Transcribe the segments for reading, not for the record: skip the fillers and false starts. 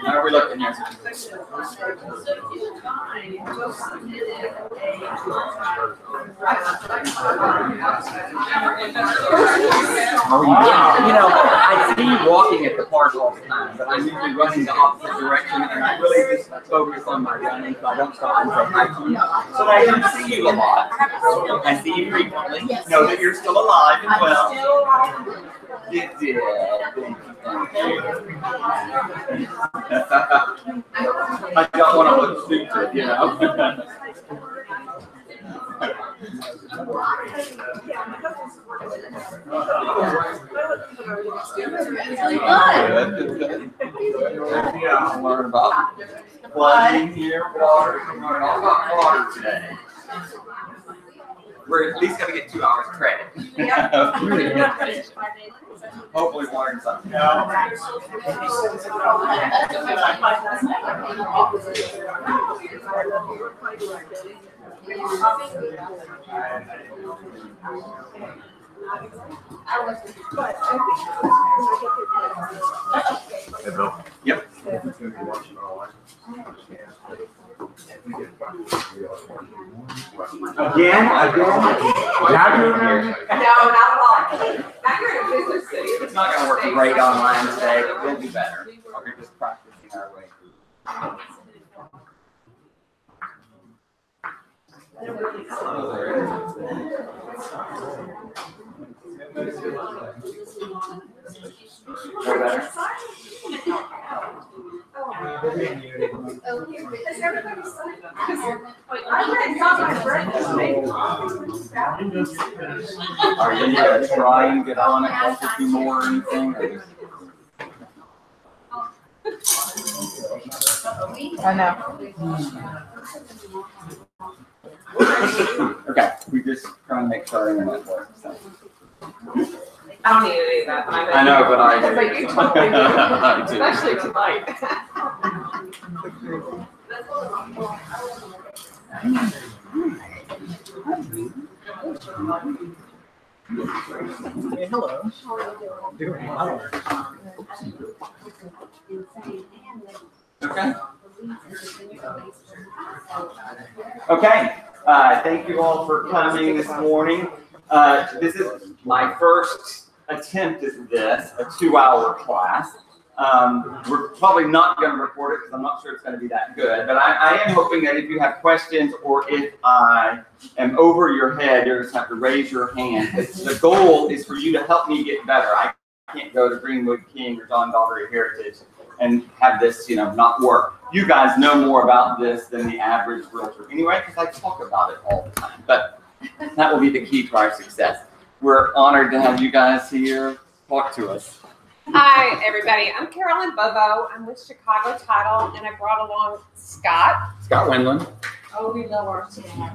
How are we looking here? You know, I see you walking at the park all the time, but I'm usually running the opposite direction, and I really just focus on my running, so I don't stop and say hi to you. So I can see you a lot. I see you frequently. Know that you're still alive and well. You did. I don't want to look stupid, you know. Learn about flooding here, water. Learn all about water today. We're at least going to get 2 hours credit. Hopefully learn something. Yep. Again? Now you're here? No, not at all. Now you're in a business city. It's not going to work great online today, but we'll be better. We're just practicing our way through. Are you going to try and get on it like a few more or anything? I know. Okay, we just trying to make sure our internet works. So. I don't need any of that. I know, but I do. Like you totally do. Especially tonight. Hey, hello. Doing well. Okay. Okay. Thank you all for coming this morning. This is my first attempt at this, a 2-hour class. We're probably not going to record it because I'm not sure it's going to be that good, but I am hoping that if you have questions or if I am over your head, you just have to raise your hand. The goal is for you to help me get better. I can't go to Greenwood King or John Daugherty Heritage and have this, not work. You guys know more about this than the average realtor anyway, because I talk about it all the time, but that will be the key to our success. We're honored to have you guys here. Talk to us. Hi, everybody. I'm Carolyn Bobo. I'm with Chicago Title, and I brought along Scott. Scott Wendland. Oh, we love our Scott. That's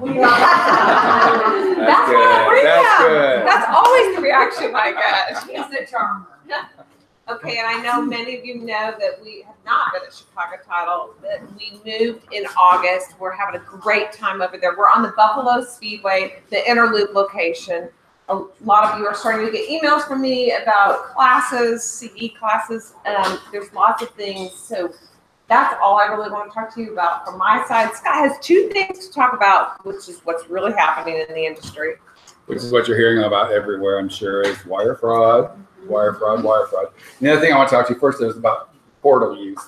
good. That's good. That's always the reaction I get. He's the charmer. Okay, and I know many of you know that we have not been at Chicago Title, that we moved in August. We're having a great time over there. We're on the Buffalo Speedway, the Interloop location. A lot of you are starting to get emails from me about classes, CE classes. There's lots of things. So that's all I really want to talk to you about from my side. Scott has 2 things to talk about, which is what's really happening in the industry. Which is what you're hearing about everywhere, I'm sure, is wire fraud. Wire fraud. And the other thing I want to talk to you first is about portal use.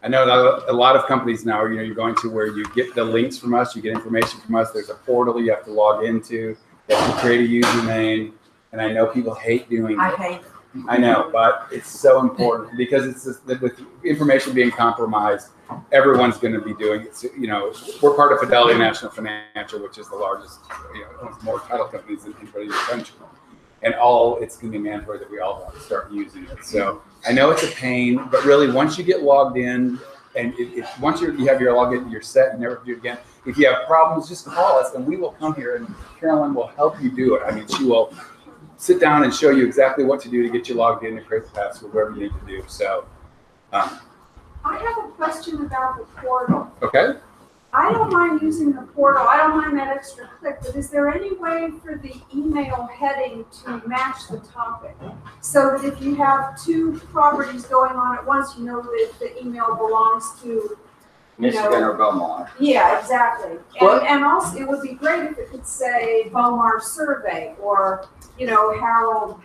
I know that a lot of companies now, you're going to where you get the links from us, you get information from us. There's a portal you have to log into. You have to create a username, and I know people hate doing it. I hate it. I know, but it's so important because it's just that with information being compromised, everyone's going to be doing it. We're part of Fidelity National Financial, which is the largest, owns more title companies than anybody in the country. And it's going to be mandatory that we all have to start using it. So I know it's a pain, but really once you get logged in, and once you have your login, you're set, you never do it again. If you have problems, just call us and we will come here and Carolyn will help you do it. I mean, she will sit down and show you exactly what to do to get you logged in and create the password, whatever you need to do. So, I have a question about the portal. Okay. I don't mind using the portal, I don't mind that extra click, but is there any way for the email heading to match the topic? So that if you have two properties going on at once, you know that the email belongs to, Michigan or Beaumont. yeah, exactly. Well- And also, it would be great if it could say Beaumont survey or, Harold,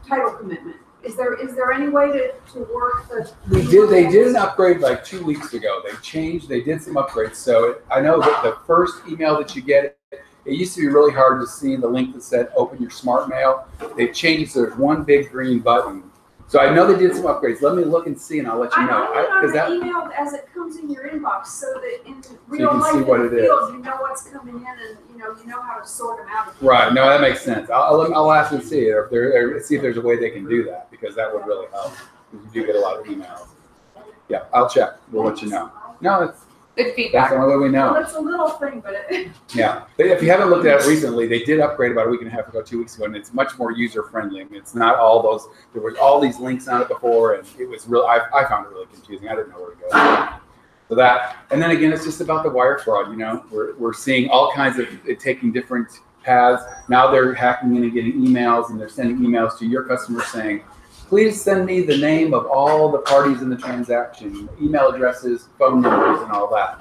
title commitment. Is there any way to work the? They did an upgrade like 2 weeks ago. They did some upgrades. So I know that the first email that you get, it used to be really hard to see the link that said open your smart mail. They've changed, so there's one big green button. So I know they did some upgrades. Let me look and see, and I'll let you know. I want the email as it comes in your inbox, so that in real can life see in what the it field, you know what's coming in, and you know how to sort them out. Right. No, that makes sense. I'll ask and see if there's a way they can do that, because that would really help. Because you do get a lot of emails. Yeah, I'll check. We'll let you know. No, Good that's feedback. the only way we know. Well, it's a little thing, but it. Yeah. If you haven't looked at it recently, they did upgrade about a week and a half ago, 2 weeks ago, and it's much more user friendly. I mean, it's not all those. There was all these links on it before, and it was real. I found it really confusing. I didn't know where to go. So that, and then again, it's just about the wire fraud. We're seeing all kinds of it taking different paths. Now they're hacking in and getting emails, and they're sending emails to your customers saying, please send me the name of all the parties in the transaction, email addresses, phone numbers, and all that.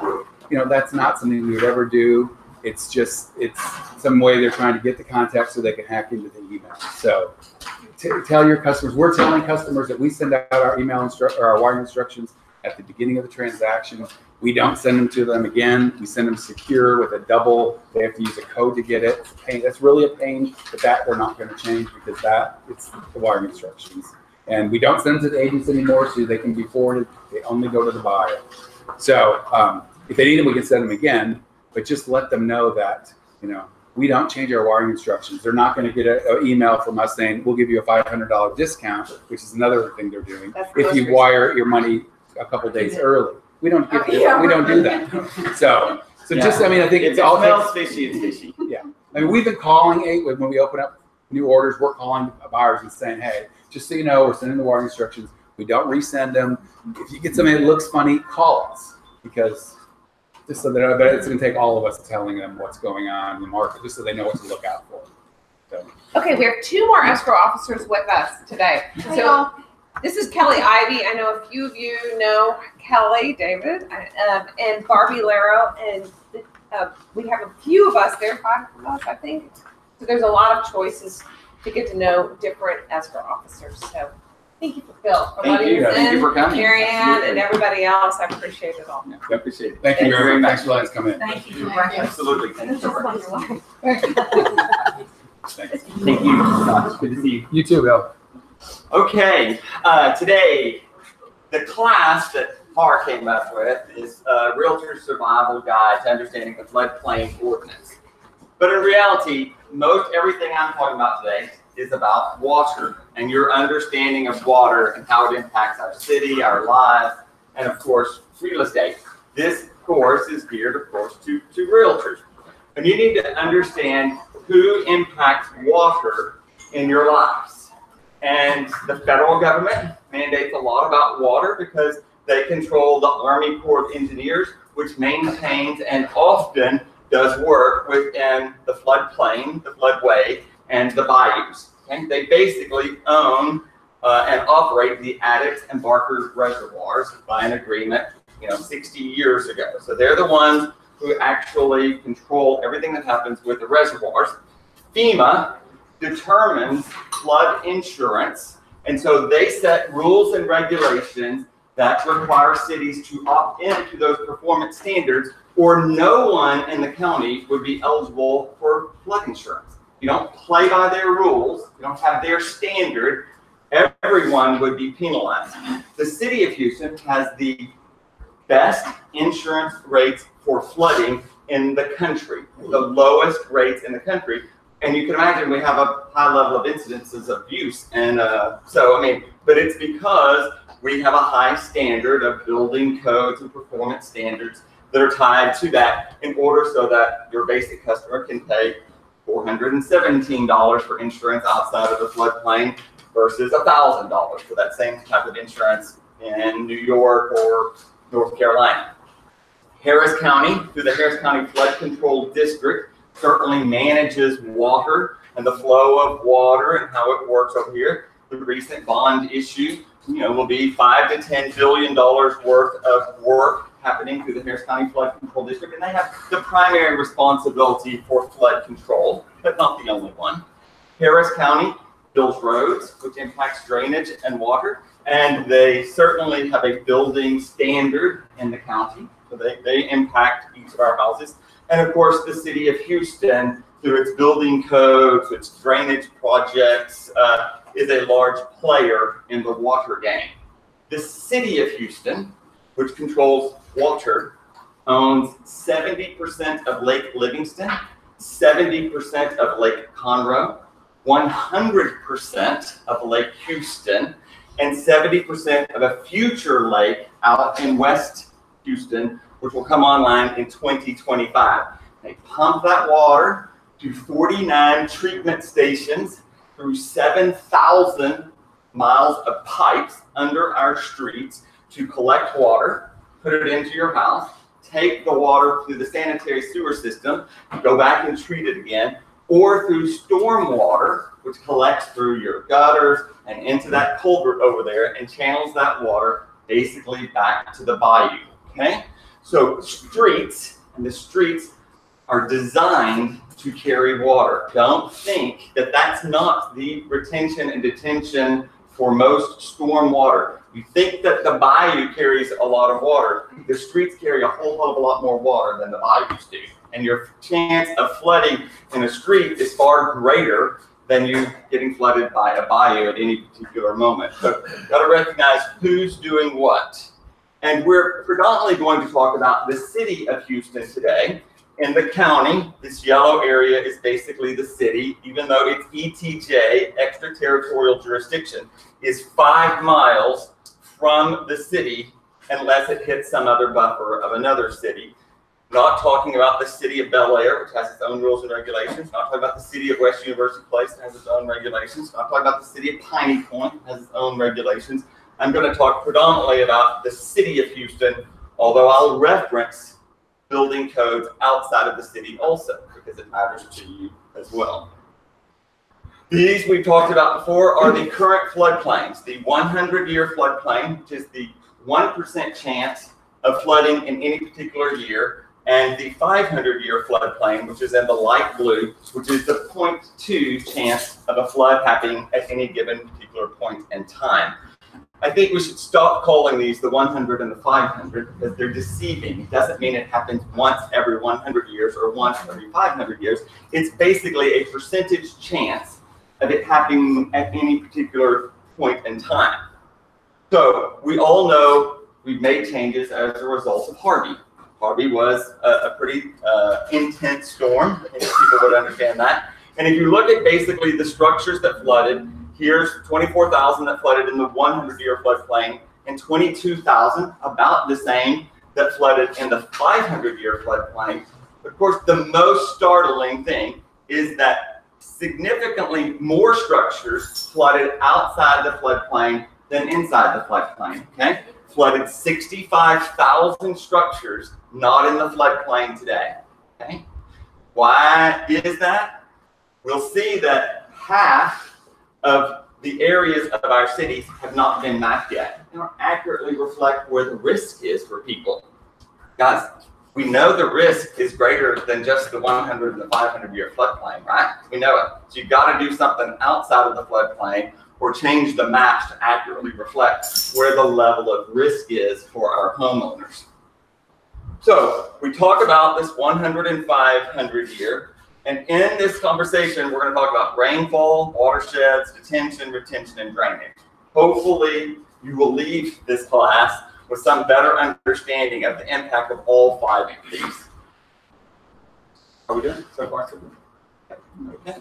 That's not something we would ever do. It's some way they're trying to get the contact so they can hack into the email. So tell your customers, we're telling customers that we send out our our wiring instructions at the beginning of the transaction. We don't send them to them again. We send them secure with a double. They have to use a code to get it. It's a pain. That's really a pain, but that we're not going to change, because it's the wiring instructions. And we don't send them to the agents anymore, so they can be forwarded. They only go to the buyer. So if they need them, we can send them again, but just let them know that, we don't change our wiring instructions. They're not going to get an email from us saying, we'll give you a $500 discount, which is another thing they're doing. If you wire your money a couple days early. We don't do that. So just, I think If it's it all. smells fishy, it's fishy. Yeah. We've been calling when we open up new orders, we're calling buyers and saying, hey, just so you know, we're sending the wiring instructions. We don't resend them. If you get something that looks funny, call us, because just so that, but it's going to take all of us telling them what's going on in the market, just so they know what to look out for. So. Okay, we have two more escrow officers with us today. So this is Kelly Ivy. I know a few of you know Kelly, David, and Barbie Laro, and we have a few of us there, 5 of us, I think. So there's a lot of choices to get to know different escrow officers. So thank you, Phil, for letting us in. Thank you for coming. Mary Ann and everybody else. I appreciate it all. I appreciate it. Thank you very much for letting us come in. Thank you. Absolutely. Thank you so much. Thanks. Thank you so much. Good to see you. You too, Bill. Okay, today, the class that Mar came up with is Realtor Survival Guide to Understanding the Floodplain Ordinance. But in reality, most everything I'm talking about today is about water and your understanding of water and how it impacts our city, our lives, and of course, real estate. This course is geared, of course, to realtors. And you need to understand who impacts water in your lives. And the federal government mandates a lot about water because they control the Army Corps of Engineers, which maintains and often does work within the floodplain, the floodway, and the bayous. Okay? They basically own and operate the Addicks and Barker reservoirs by an agreement, 60 years ago. So they're the ones who actually control everything that happens with the reservoirs. FEMA determines flood insurance, and so they set rules and regulations that require cities to opt into those performance standards, or no one in the county would be eligible for flood insurance. You don't play by their rules, you don't have their standard, everyone would be penalized. The city of Houston has the best insurance rates for flooding in the country, the lowest rates in the country. And you can imagine we have a high level of incidences of abuse. And but it's because we have a high standard of building codes and performance standards that are tied to that in order so that your basic customer can pay $417 for insurance outside of the floodplain versus $1,000 for that same type of insurance in New York or North Carolina. Harris County, through the Harris County Flood Control District, certainly manages water and the flow of water and how it works over here. The recent bond issue, will be $5 to $10 billion worth of work happening through the Harris County Flood Control District, and they have the primary responsibility for flood control, but not the only one. Harris County builds roads, which impacts drainage and water, and they certainly have a building standard in the county, so they impact each of our houses. And of course, the city of Houston, through its building codes, its drainage projects, is a large player in the water game. The city of Houston, which controls water, owns 70% of Lake Livingston, 70% of Lake Conroe, 100% of Lake Houston, and 70% of a future lake out in West Houston, which will come online in 2025. They pump that water to 49 treatment stations through 7,000 miles of pipes under our streets to collect water, put it into your house, take the water through the sanitary sewer system, go back and treat it again, or through storm water, which collects through your gutters and into that culvert over there and channels that water basically back to the bayou, okay? So streets, and the streets are designed to carry water. Don't think that that's not the retention and detention for most storm water. You think that the bayou carries a lot of water. The streets carry a whole hell of a lot more water than the bayous do. And your chance of flooding in a street is far greater than you getting flooded by a bayou at any particular moment. So you've got to recognize who's doing what. And we're predominantly going to talk about the city of Houston today. In the county, this yellow area is basically the city, even though its ETJ, extraterritorial jurisdiction, is 5 miles from the city unless it hits some other buffer of another city. Not talking about the city of Bel Air, which has its own rules and regulations. Not talking about the city of West University Place, that has its own regulations. Not talking about the city of Piney Point, has its own regulations. I'm going to talk predominantly about the city of Houston, although I'll reference building codes outside of the city also, because it matters to you as well. These we've talked about before are the current floodplains. The 100-year floodplain, which is the 1% chance of flooding in any particular year, and the 500-year floodplain, which is in the light blue, which is the 0.2 chance of a flood happening at any given particular point in time. I think we should stop calling these the 100 and the 500 because they're deceiving. It doesn't mean it happens once every 100 years or once every 500 years. It's basically a percentage chance of it happening at any particular point in time. So we all know we've made changes as a result of Harvey. Harvey was a pretty intense storm. I think people would understand that. And if you look at basically the structures that flooded, here's 24,000 that flooded in the 100-year floodplain and 22,000, about the same, that flooded in the 500-year floodplain. Of course, the most startling thing is that significantly more structures flooded outside the floodplain than inside the floodplain, okay? Flooded 65,000 structures not in the floodplain today, okay? Why is that? We'll see that half of the areas of our cities have not been mapped yet. They don't accurately reflect where the risk is for people. Guys, we know the risk is greater than just the 100 and the 500-year floodplain, right? We know it. So you've got to do something outside of the floodplain or change the maps to accurately reflect where the level of risk is for our homeowners. So we talk about this 100 and 500 year. And in this conversation, we're going to talk about rainfall, watersheds, detention, retention, and drainage. Hopefully, you will leave this class with some better understanding of the impact of all 5 of these. Are we done so far? Okay.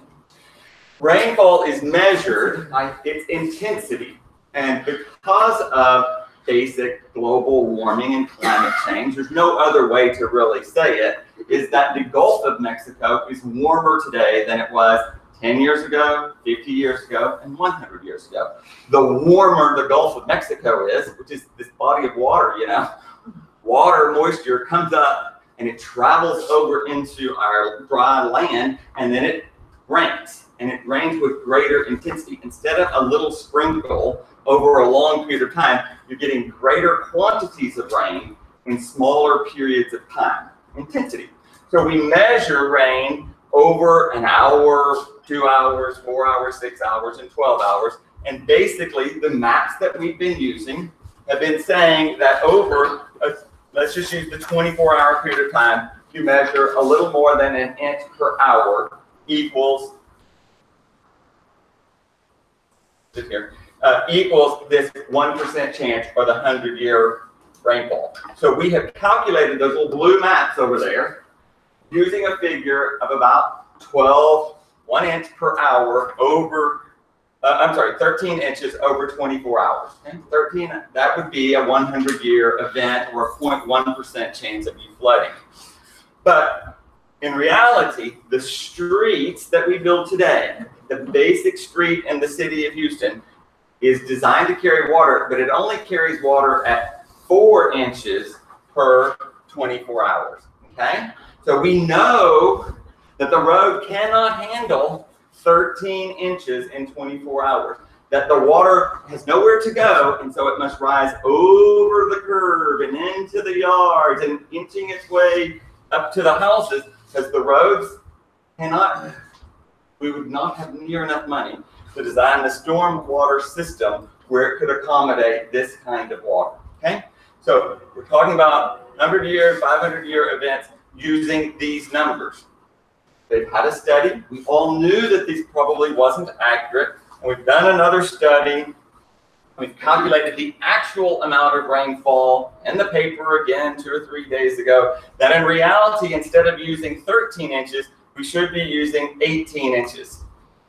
Rainfall is measured by its intensity. And because of basic global warming and climate change, there's no other way to really say it, is that the Gulf of Mexico is warmer today than it was 10 years ago, 50 years ago, and 100 years ago. The warmer the Gulf of Mexico is, which is this body of water, water moisture comes up and it travels over into our dry land, and then it rains, and it rains with greater intensity. Instead of a little sprinkle over a long period of time, you're getting greater quantities of rain in smaller periods of time. Intensity. So we measure rain over an hour, 2 hours, 4 hours, 6 hours, and 12 hours. And basically, the maps that we've been using have been saying that over, let's just use the 24-hour period of time, you measure a little more than an inch per hour equals this 1% chance or the 100-year rainfall. So we have calculated those little blue maps over there using a figure of about 1 inch per hour over, 13 inches over 24 hours. Okay? 13, that would be a 100-year event or a 0.1% chance of you flooding. But in reality, the streets that we build today, the basic street in the city of Houston, is designed to carry water, but it only carries water at 4 inches per 24 hours. Okay? So we know that the road cannot handle 13 inches in 24 hours, that the water has nowhere to go, and so it must rise over the curb and into the yards and inching its way up to the houses, because the roads cannot, we would not have near enough money to design the storm water system where it could accommodate this kind of water. Okay? So we're talking about 100-year, 500-year events using these numbers. They've had a study. We all knew that these probably wasn't accurate. And we've done another study. We've calculated the actual amount of rainfall in the paper again 2 or 3 days ago, that in reality, instead of using 13 inches, we should be using 18 inches.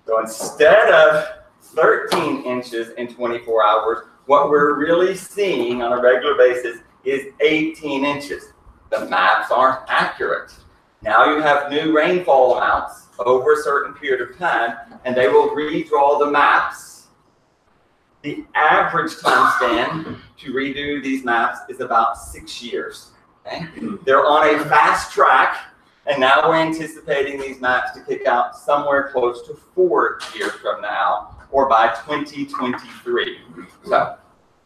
So instead of 13 inches in 24 hours, what we're really seeing on a regular basis is 18 inches. The maps aren't accurate. Now you have new rainfall amounts over a certain period of time, and they will redraw the maps. The average time span to redo these maps is about 6 years. Okay? They're on a fast track, and now we're anticipating these maps to kick out somewhere close to 4 years from now, or by 2023. So,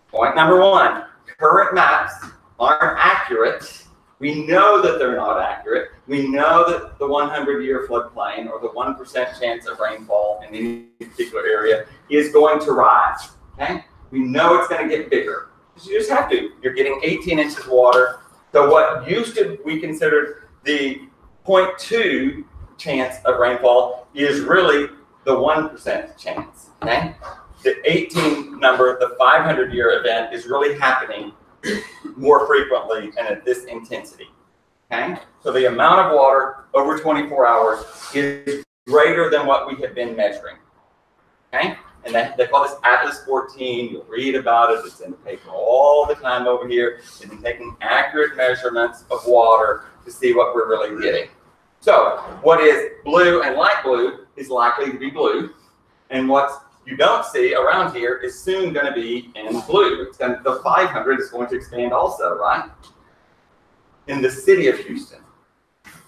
point number 1, current maps aren't accurate. We know that they're not accurate. We know that the 100-year floodplain, or the 1% chance of rainfall in any particular area, is going to rise. Okay? We know it's going to get bigger. You just have to. You're getting 18 inches of water. So what used to be considered the 0.2 chance of rainfall is really the 1% chance. Okay? The 18 number, the 500-year event, is really happening more frequently and at this intensity. Okay? So the amount of water over 24 hours is greater than what we have been measuring. Okay? And they call this Atlas 14. You'll read about it. It's in the paper all the time over here. They've been taking accurate measurements of water to see what we're really getting. So what is blue and light blue is likely to be blue. And what you don't see around here is soon going to be in blue. It's going to, the 500 is going to expand also, right? In the city of Houston,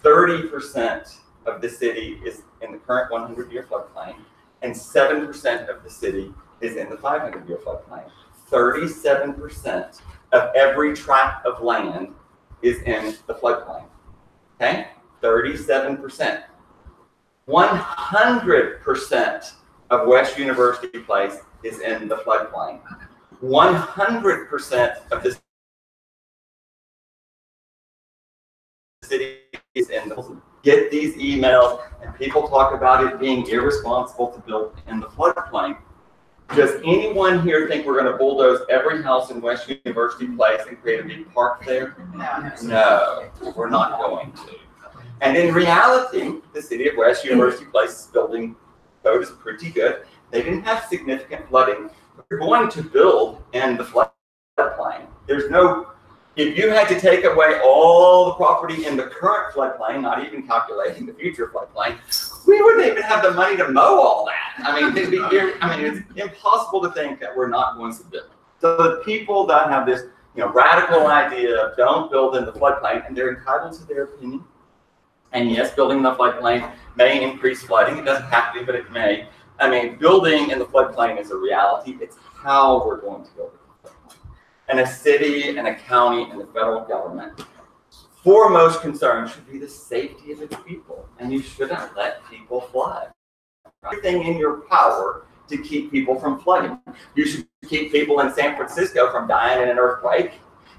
30% of the city is in the current 100-year floodplain, and 7% of the city is in the 500-year floodplain. 37% of every tract of land is in the floodplain. Okay? 37%. 100% of West University Place is in the floodplain. 100% of the city is in the. Get these emails, and people talk about it being irresponsible to build in the floodplain. Does anyone here think we're going to bulldoze every house in West University Place and create a big park there? No, we're not going to. And in reality, the city of West University Place's building code is pretty good. They didn't have significant flooding. We're going to build in the floodplain. There's no, if you had to take away all the property in the current floodplain, not even calculating the future floodplain, we wouldn't even have the money to mow all that. I mean, it's impossible to think that we're not going to build. So the people that have this radical idea of don't build in the floodplain, and they're entitled to their opinion. And yes, building in the floodplain may increase flooding. It doesn't have to, but it may. I mean, building in the floodplain is a reality. It's how we're going to build it. And a city and a county and the federal government, foremost concern should be the safety of its people. And you shouldn't let people flood. Everything in your power to keep people from flooding. You should keep people in San Francisco from dying in an earthquake.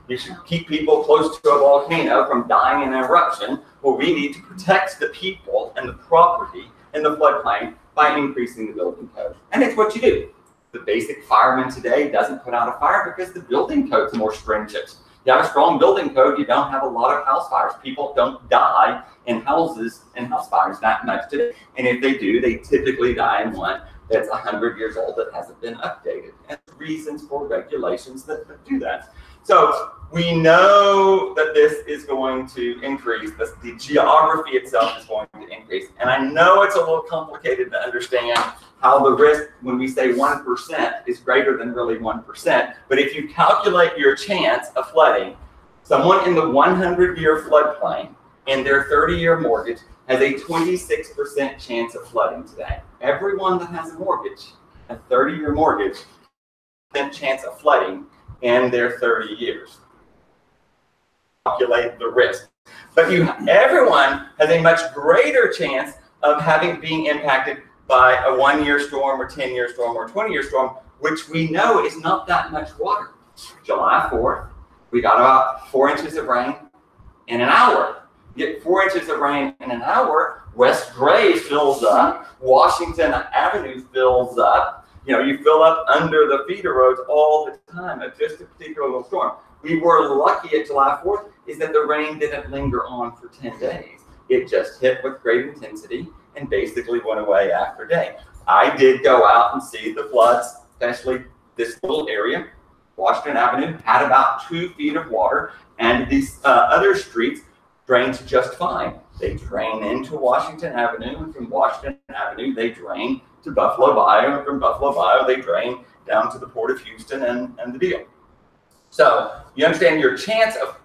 You should keep people close to a volcano from dying in an eruption. Well, we need to protect the people and the property in the floodplain by increasing the building code. And it's what you do. The basic fireman today doesn't put out a fire because the building code's more stringent. You have a strong building code, you don't have a lot of house fires. People don't die in houses and house fires that much today. And if they do, they typically die in one that's 100 years old that hasn't been updated. And reasons for regulations that do that. So we know that this is going to increase. The geography itself is going to increase. And I know it's a little complicated to understand how the risk, when we say 1%, is greater than really 1%. But if you calculate your chance of flooding, someone in the 100-year floodplain in their 30-year mortgage has a 26% chance of flooding today. Everyone that has a mortgage, a 30-year mortgage, chance of flooding in their 30 years. Calculate the risk. But everyone has a much greater chance of being impacted by a 1-year storm or 10-year storm or 20-year storm, which we know is not that much water. July 4th, we got about 4 inches of rain in an hour. You get 4 inches of rain in an hour, West Gray fills up, Washington Avenue fills up. You fill up under the feeder roads all the time at just a particular little storm. We were lucky at July 4th is that the rain didn't linger on for 10 days. It just hit with great intensity and basically went away after day. I did go out and see the floods, especially this little area. Washington Avenue had about 2 feet of water, and these other streets drained just fine. They drain into Washington Avenue, and from Washington Avenue, they drain to Buffalo Bayou, and from Buffalo Bayou, they drain down to the Port of Houston and the deal. So you understand your chance of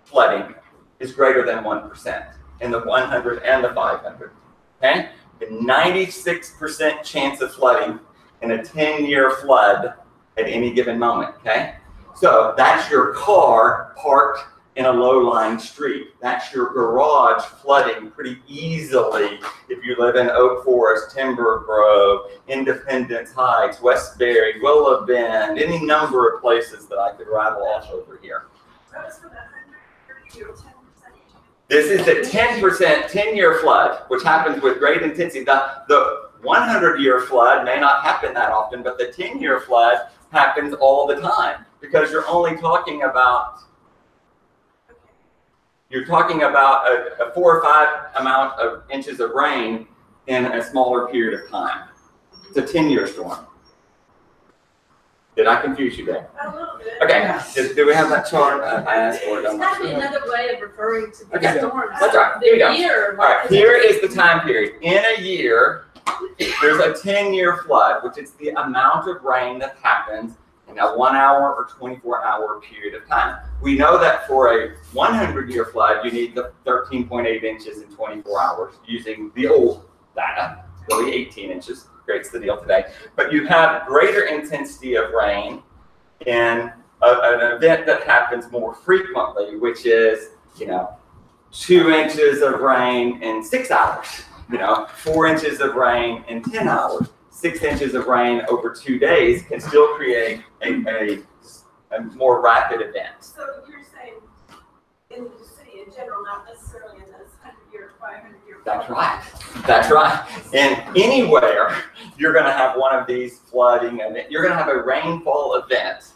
flooding is greater than 1% in the 100 and the 500. Okay? The 96% chance of flooding in a 10-year flood at any given moment. Okay? So that's your car parked in a low-lying street. That's your garage flooding pretty easily if you live in Oak Forest, Timber Grove, Independence Heights, Westbury, Willow Bend, any number of places that I could rattle off over here. This is the 10% 10-year flood, which happens with great intensity. The 100-year flood may not happen that often, but the 10-year flood happens all the time because you're only talking about a 4 or 5 amount of inches of rain in a smaller period of time. It's a 10-year storm. Did I confuse you there? A little bit. Okay. Do we have that chart? I asked for it. It's got to be another way of referring to the Okay. storms. That's right. Here we go. The year. All right. Here is the time period. In a year, there's a 10-year flood, which is the amount of rain that happens in a 1 hour or 24-hour period of time. We know that for a 100-year flood, you need the 13.8 inches in 24 hours using the old data, really 18 inches. Creates the deal today. But you have greater intensity of rain in an event that happens more frequently, which is, 2 inches of rain in 6 hours, 4 inches of rain in 10 hours. 6 inches of rain over 2 days can still create a more rapid event. So you're saying in the city in general, not necessarily in this 100-year, 500-year. That's right. That's right. And anywhere you're going to have one of these flooding events, you're going to have a rainfall event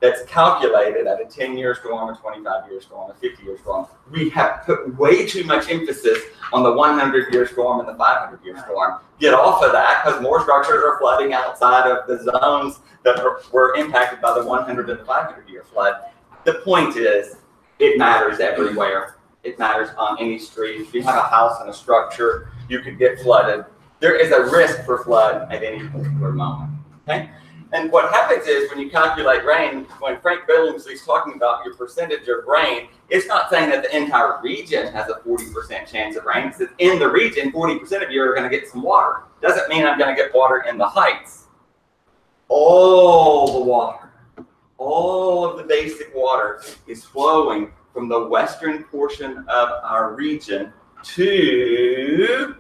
that's calculated at a 10-year storm, a 25-year storm, a 50-year storm. We have put way too much emphasis on the 100-year storm and the 500-year storm. Get off of that because more structures are flooding outside of the zones that were impacted by the 100 and the 500-year flood. The point is, it matters everywhere. It matters on any street. If you have a house and a structure, you could get flooded. There is a risk for flood at any particular moment. Okay? And what happens is when you calculate rain, when Frank Billingsley's talking about your percentage of rain, it's not saying that the entire region has a 40% chance of rain. It says in the region, 40% of you are going to get some water. Doesn't mean I'm going to get water in the heights. All the water, all of the basic water is flowing from the western portion of our region to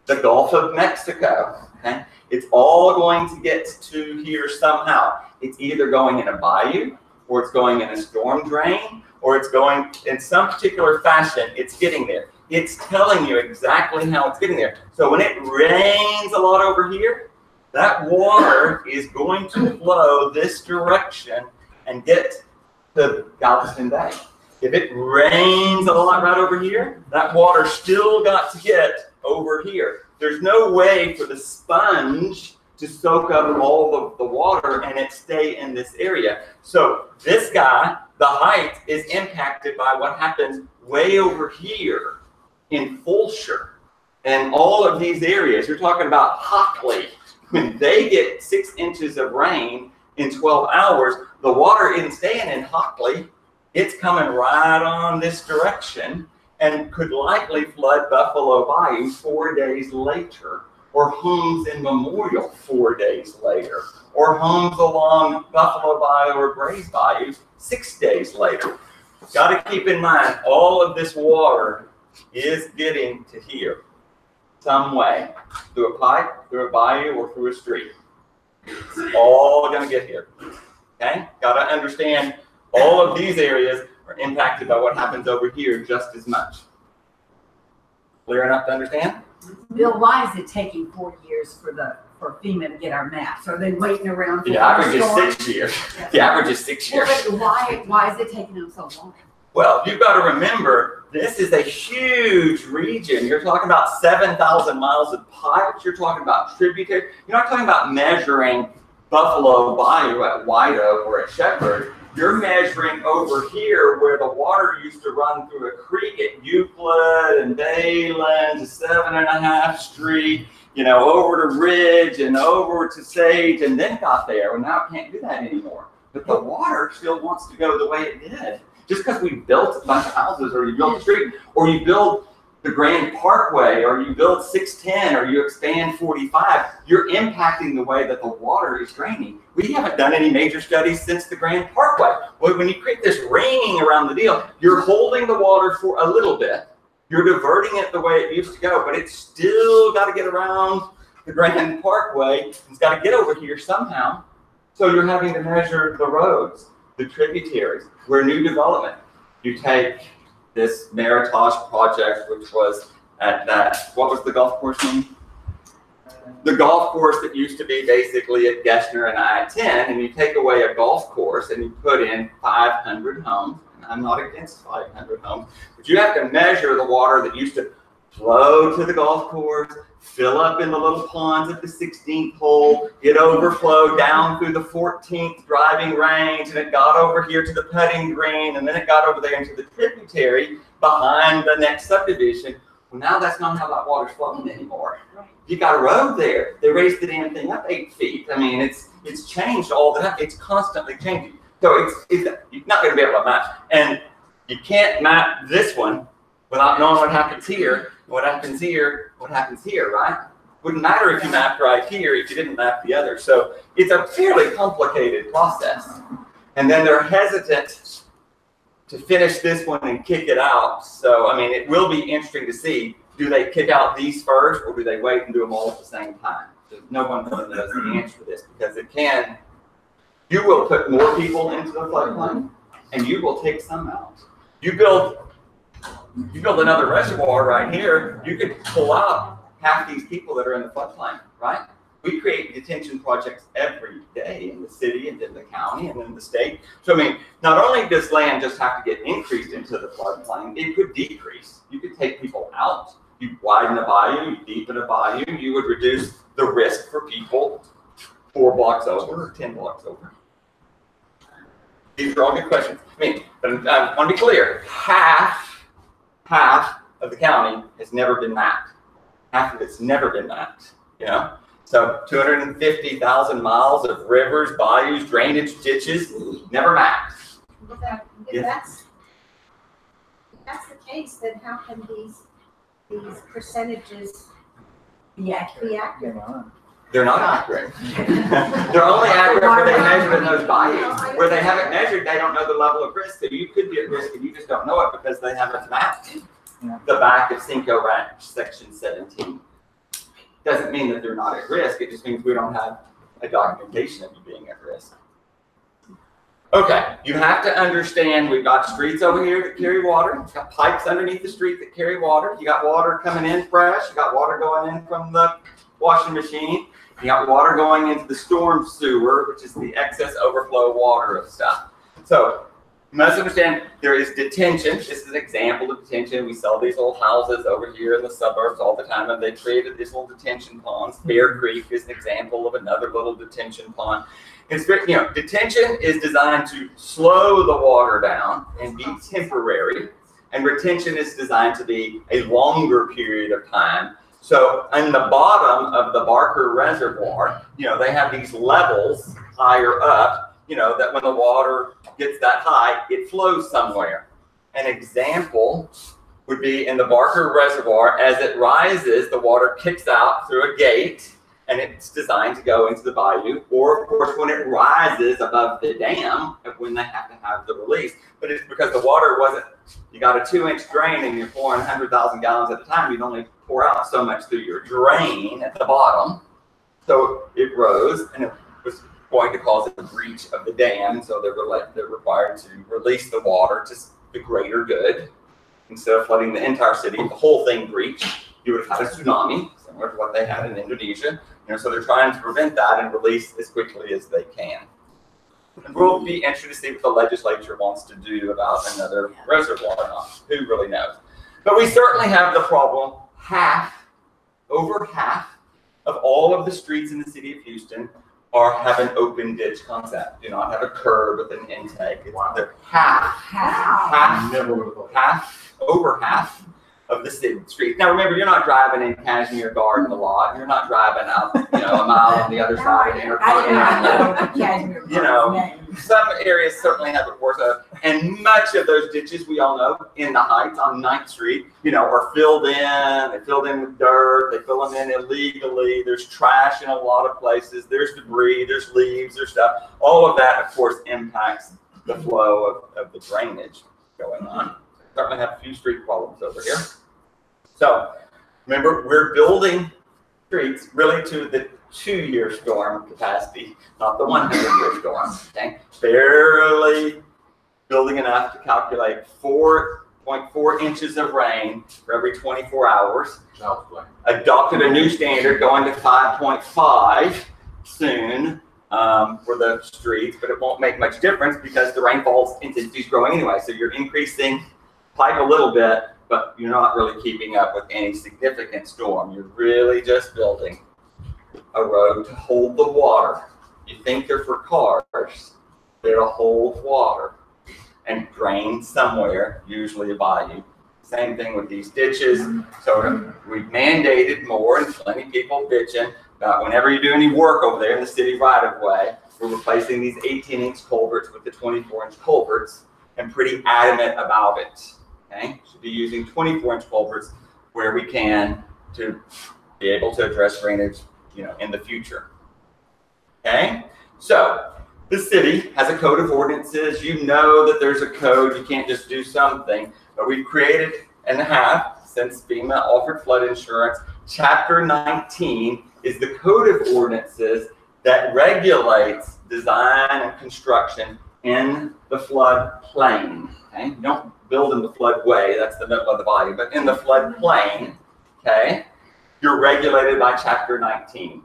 the Gulf of Mexico. Okay? It's all going to get to here somehow. It's either going in a bayou, or it's going in a storm drain, or it's going in some particular fashion. It's getting there. It's telling you exactly how it's getting there. So when it rains a lot over here, that water is going to flow this direction and get to Galveston Bay. If it rains a lot right over here, that water still got to get over here. There's no way for the sponge to soak up all of the water and it stay in this area. So this guy, the height, is impacted by what happens way over here in Fulshire and all of these areas. You're talking about Hockley. When they get 6 inches of rain in 12 hours, the water isn't staying in Hockley. It's coming right on this direction and could likely flood Buffalo Bayou 4 days later, or homes in Memorial 4 days later, or homes along Buffalo Bayou or Grays Bayou 6 days later. Got to keep in mind, all of this water is getting to here some way, through a pipe, through a bayou, or through a street. It's all going to get here. Okay? Got to understand all of these areas are impacted by what happens over here just as much. Clear enough to understand? Bill, why is it taking 4 years for FEMA to get our maps? Are they waiting around for The average is storm? 6 years. The average is 6 years. Well, but why is it taking them so long? Well, you've got to remember, this is a huge region. You're talking about 7,000 miles of pipes. You're talking about tributaries. You're not talking about measuring Buffalo Bayou at White Oak or at Shepherd. You're measuring over here where the water used to run through a creek at Euclid and Bayland to 7.5 Street, you know, over to Ridge and over to Sage, and then got there. Well, now it can't do that anymore. But the water still wants to go the way it did. Just because we built a bunch of houses, or you build a street, or you build the Grand Parkway, or you build 610, or you expand 45, you're impacting the way that the water is draining. We haven't done any major studies since the Grand Parkway. Well, when you create this ringing around the deal, you're holding the water for a little bit. You're diverting it the way it used to go, but it's still got to get around the Grand Parkway. It's got to get over here somehow. So you're having to measure the roads, the tributaries, where new development. You take this Meritage project, which was at that, what was the golf course name? The golf course that used to be basically at Geshner and I-10, and you take away a golf course and you put in 500 homes. And I'm not against 500 homes, but you have to measure the water that used to flow to the golf course, fill up in the little ponds at the 16th hole, it overflowed down through the 14th driving range, and it got over here to the putting green, and then it got over there into the tributary behind the next subdivision. Well, now that's not how that water's flowing anymore. You got a road there. They raised the damn thing up 8 feet. I mean, it's changed all the time. It's constantly changing. So you're not going to be able to map. And you can't map this one without knowing what happens here, what happens here, what happens here, right? Wouldn't matter if you mapped right here if you didn't map the other. So it's a fairly complicated process. And then they're hesitant to finish this one and kick it out. So, I mean, it will be interesting to see, do they kick out these first, or do they wait and do them all at the same time? No one really knows the answer to this, because you will put more people into the floodplain, and you will take some out. You build another reservoir right here, you could pull out half these people that are in the floodplain, right? We create detention projects every day in the city and in the county and in the state. So, I mean, not only does land just have to get increased into the floodplain, it could decrease. You could take people out. You widen a bayou, you deepen a bayou, you would reduce the risk for people 4 blocks over or 10 blocks over. These are all good questions. I mean, but I want to be clear, half of the county has never been mapped. Half of it's never been mapped, you know? So 250,000 miles of rivers, bayous, drainage ditches, never mapped. If that's the case, then how can these percentages be accurate. be accurate? They're not accurate. They're only accurate where they measure in those bayous. Where they haven't measured, they don't know the level of risk. So you could be at risk and you just don't know it because they haven't mapped the back of Cinco Ranch, section 17. Doesn't mean that they're not at risk. It just means we don't have a documentation of you being at risk. Okay, you have to understand we've got streets over here that carry water. You've got pipes underneath the street that carry water. You got water coming in fresh. You got water going in from the washing machine. You got water going into the storm sewer, which is the excess overflow water of stuff. So you must understand there is detention. This is an example of detention. We sell these old houses over here in the suburbs all the time, and they created these little detention ponds. Bear Creek is an example of another little detention pond. It's very, detention is designed to slow the water down and be temporary, and retention is designed to be a longer period of time. So in the bottom of the Barker Reservoir, they have these levels higher up, that when the water gets that high, it flows somewhere. An example would be in the Barker Reservoir, as it rises, the water kicks out through a gate, and it's designed to go into the bayou, or of course when it rises above the dam, when they have to have the release. But it's because the water wasn't, you got a 2-inch drain and you're pouring 100,000 gallons at a time, you'd only pour out so much through your drain at the bottom. So it rose, and it was going to cause a breach of the dam, so they're required to release the water to the greater good. Instead of flooding the entire city, if the whole thing breached, you would have had a tsunami, similar to what they had in Indonesia. So they're trying to prevent that and release as quickly as they can. And we'll be interested to see what the legislature wants to do about another reservoir or not. Who really knows? But we certainly have the problem, over half of all of the streets in the city of Houston have an open ditch concept, do not have a curb with an intake. They're over half of the city streets. Now remember, you're not driving in Cashmere Garden a lot. You're not driving out, a mile on the other side of Intercontinental. Some areas certainly have it worse. And much of those ditches, we all know, in the Heights on 9th Street, are filled in. They're filled in with dirt. They fill them in illegally. There's trash in a lot of places. There's debris. There's leaves. There's stuff. All of that, of course, impacts the flow of the drainage going on. Certainly have a few street problems over here. So remember, we're building streets really to the 2-year storm capacity, not the 100-year storm. Okay, barely building enough to calculate 4.4 inches of rain for every 24 hours. Adopted a new standard, going to 5.5 soon for the streets, but it won't make much difference because the rainfall's intensity is growing anyway. So you're increasing pipe a little bit, but you're not really keeping up with any significant storm. You're really just building a road to hold the water. You think they're for cars, they're to hold water and drain somewhere, usually a bayou. Same thing with these ditches. So we've mandated more, and plenty of people bitching about whenever you do any work over there in the city right of way, we're replacing these 18-inch culverts with the 24-inch culverts, and pretty adamant about it. Okay, should be using 24-inch culverts where we can to be able to address drainage, in the future. Okay, so the city has a code of ordinances. You know that there's a code. You can't just do something, but we've created and have, since FEMA offered flood insurance, Chapter 19 is the code of ordinances that regulates design and construction in the floodplain. Okay, you don't build in the floodway, that's the middle of the body, but in the floodplain, okay, you're regulated by Chapter 19.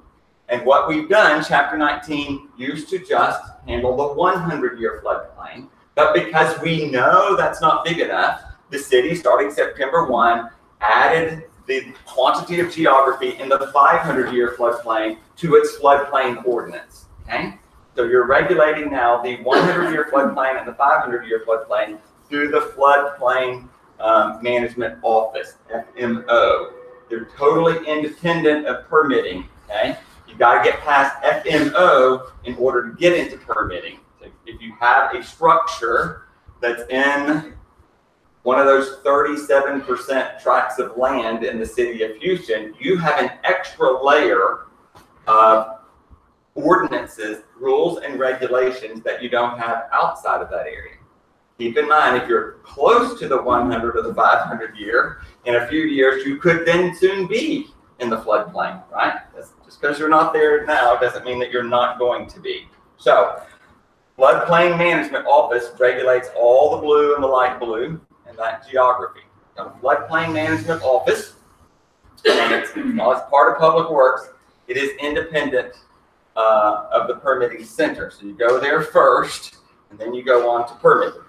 And what we've done, Chapter 19 used to just handle the 100-year floodplain, but because we know that's not big enough, the city, starting September 1, added the quantity of geography in the 500-year floodplain to its floodplain ordinance, okay? So you're regulating now the 100-year floodplain and the 500-year floodplain through the Floodplain Management Office, FMO. They're totally independent of permitting, okay? you got to get past FMO in order to get into permitting. So if you have a structure that's in one of those 37% tracts of land in the city of Houston, you have an extra layer of ordinances, rules, and regulations that you don't have outside of that area. Keep in mind, if you're close to the 100 or the 500 year, in a few years, you could then soon be in the floodplain, right? Just because you're not there now doesn't mean that you're not going to be. So, Floodplain Management Office regulates all the blue and the light blue and that geography. Now, the Floodplain Management Office, and it's part of Public Works, it is independent of the permitting center. So you go there first, and then you go on to permitting.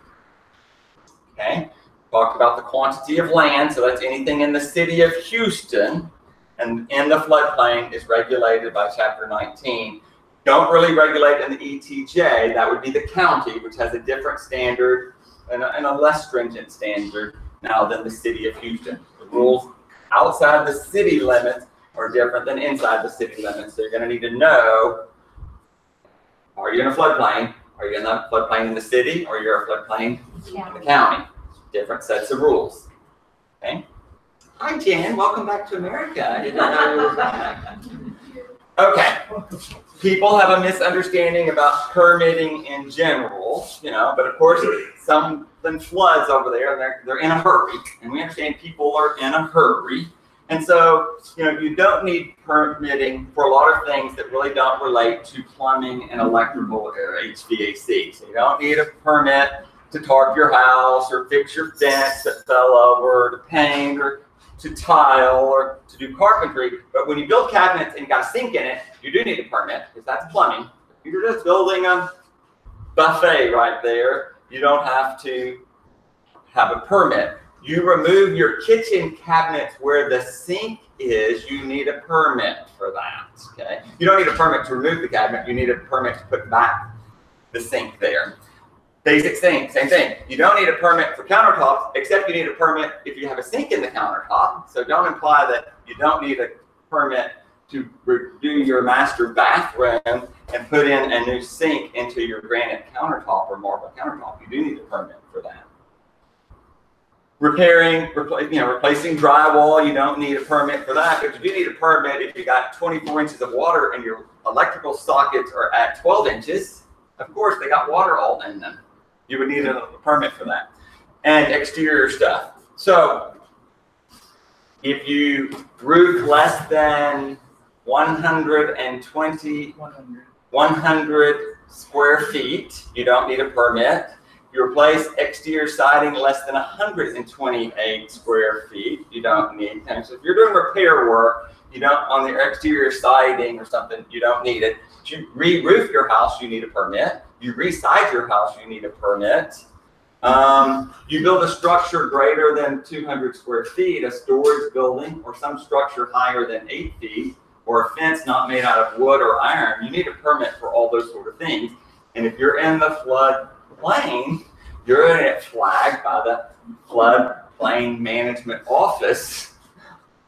Okay? Talked about the quantity of land, so that's anything in the city of Houston, and in the floodplain is regulated by Chapter 19. Don't really regulate in the ETJ. That would be the county, which has a different standard and a less stringent standard now than the city of Houston. The rules outside the city limits are different than inside the city limits. So you're going to need to know, are you in a floodplain? Are you in a floodplain in the city, or you're a floodplain in the county? Different sets of rules. Okay. Hi, Jan. Welcome back to America. I did not know you were back. Okay. People have a misunderstanding about permitting in general, but of course, something floods over there, and they're in a hurry, and we understand people are in a hurry. And so, you don't need permitting for a lot of things that really don't relate to plumbing and electrical or HVAC. So you don't need a permit to tarp your house or fix your fence that fell over, to paint or to tile or to do carpentry. But when you build cabinets and you got a sink in it, you do need a permit because that's plumbing. If you're just building a buffet right there, you don't have to have a permit. You remove your kitchen cabinets where the sink is, you need a permit for that, okay? You don't need a permit to remove the cabinet, you need a permit to put back the sink there. Basic thing, same thing. You don't need a permit for countertops, except you need a permit if you have a sink in the countertop. So don't imply that you don't need a permit to redo your master bathroom and put in a new sink into your granite countertop or marble countertop. You do need a permit for that. Replacing drywall, you don't need a permit for that, but you do need a permit if you got 24 inches of water and your electrical sockets are at 12 inches. Of course, they got water all in them. You would need a permit for that. And exterior stuff. So, if you roof less than 100 square feet, you don't need a permit. You replace exterior siding less than 128 square feet, you don't need. And so if you're doing repair work, you don't, on the exterior siding or something, you don't need it. If you re-roof your house, you need a permit. You re-side your house, you need a permit. You build a structure greater than 200 square feet, a storage building, or some structure higher than 8 feet, or a fence not made out of wood or iron, you need a permit for all those sort of things. And if you're in the floodplain, you're going to get flagged by the Floodplain Management Office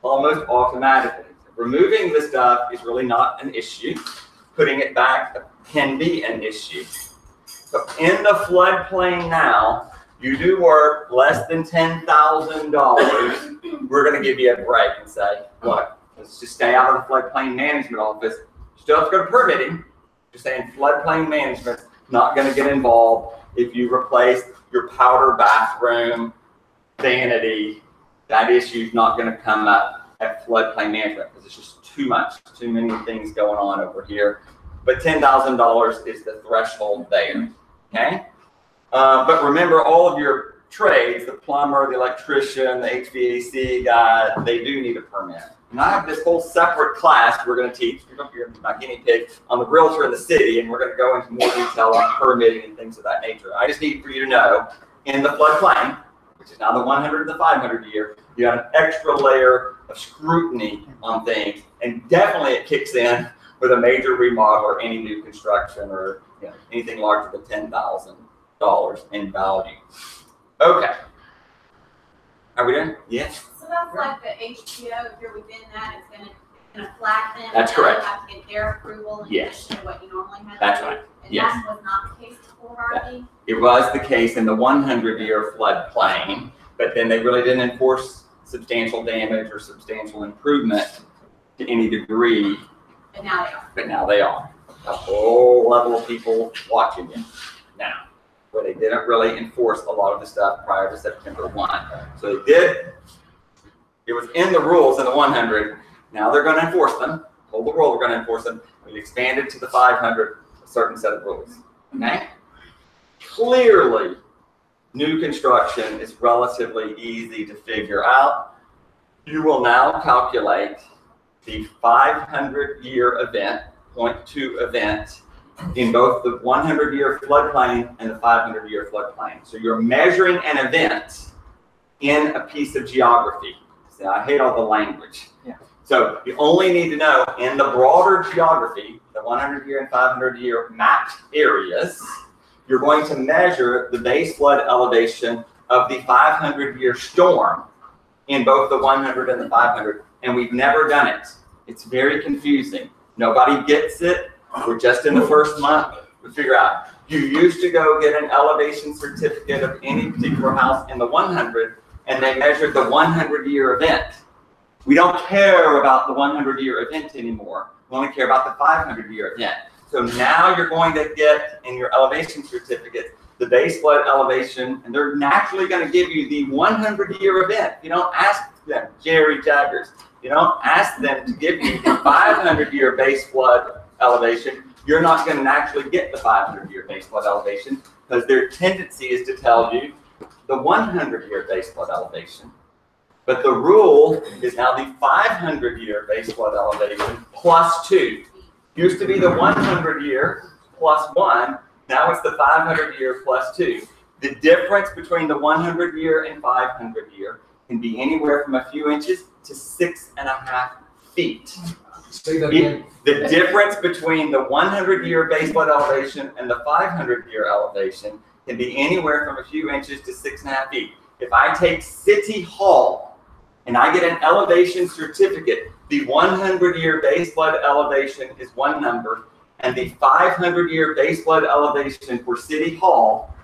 almost automatically. Removing the stuff is really not an issue. Putting it back can be an issue. So in the floodplain now, you do work less than $10,000, we're going to give you a break and say, look, let's just stay out of the Floodplain Management Office. Still have to go to permitting. Just saying floodplain management not going to get involved if you replace your powder bathroom, vanity. That issue is not going to come up at floodplain management because it's just too much, too many things going on over here. But $10,000 is the threshold there, okay? But remember, all of your trades, the plumber, the electrician, the HVAC guy, they do need a permit. And I have this whole separate class we're going to teach. You're my guinea pig on the realtor in the city, and we're going to go into more detail on permitting and things of that nature. I just need for you to know, in the floodplain, which is now the 100 and the 500 year, you have an extra layer of scrutiny on things, and definitely it kicks in with a major remodel or any new construction or anything larger than $10,000 in value. Okay. Are we done? Yes. So that's like the HPO, if you're within that, it's gonna in a flat then? That's correct. You have to get their approval in Yes. addition to what you normally have to That's do? right. And Yes. that was not the case before, Harvey? It was the case in the 100-year floodplain, but then they really didn't enforce substantial damage or substantial improvement to any degree, But now they are. but now they are. A whole level of people watching you now, where they didn't really enforce a lot of the stuff prior to September 1. So they did, it was in the rules in the 100, now they're gonna enforce them. Told the world we're gonna enforce them. We expanded to the 500, a certain set of rules, okay? Clearly, new construction is relatively easy to figure out. You will now calculate the 500-year event, 0.2 event, in both the 100-year floodplain and the 500-year floodplain. So you're measuring an event in a piece of geography. See, I hate all the language. Yeah. So you only need to know in the broader geography, the 100-year and 500-year mapped areas, you're going to measure the base flood elevation of the 500-year storm in both the 100 and the 500, and we've never done it. It's very confusing. Nobody gets it. We're just in the first month. We figure out. You used to go get an elevation certificate of any particular house in the 100, and they measured the 100-year event. We don't care about the 100-year event anymore. We only care about the 500-year event. So now you're going to get in your elevation certificate the base flood elevation, and they're naturally going to give you the 100-year event. You don't ask them, Jerry Jaggers, you don't ask them to give you the 500-year base flood elevation. You're not going to naturally get the 500-year base flood elevation because their tendency is to tell you the 100-year base flood elevation. But the rule is now the 500-year base flood elevation plus 2. Used to be the 100-year plus 1. Now it's the 500-year plus 2. The difference between the 100-year and 500-year can be anywhere from a few inches to 6.5 feet. Say that again. The difference between the 100-year base flood elevation and the 500-year elevation can be anywhere from a few inches to 6.5 feet. If I take City Hall and I get an elevation certificate, the 100-year base flood elevation is one number, and the 500-year base flood elevation for City Hall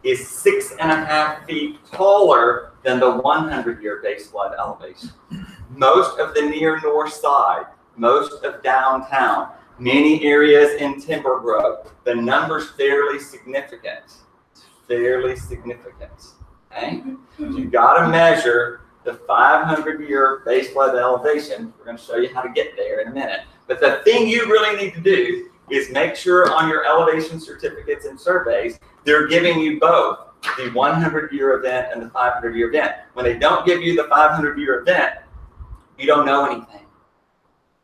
is 6.5 feet taller than the 100-year base flood elevation. Most of the near north side, most of downtown, many areas in Timber Grove, the number's fairly significant. Fairly significant. Okay? You've got to measure the 500-year base flood elevation. We're going to show you how to get there in a minute. But the thing you really need to do is make sure on your elevation certificates and surveys, they're giving you both the 100-year event and the 500-year event. When they don't give you the 500-year event, you don't know anything.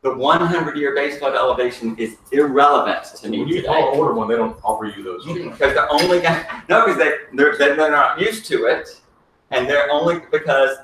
The 100-year base flood elevation is irrelevant to me When you today. call order one, they don't offer you those. Because the only guy, no, because they're not used to it, and they're only because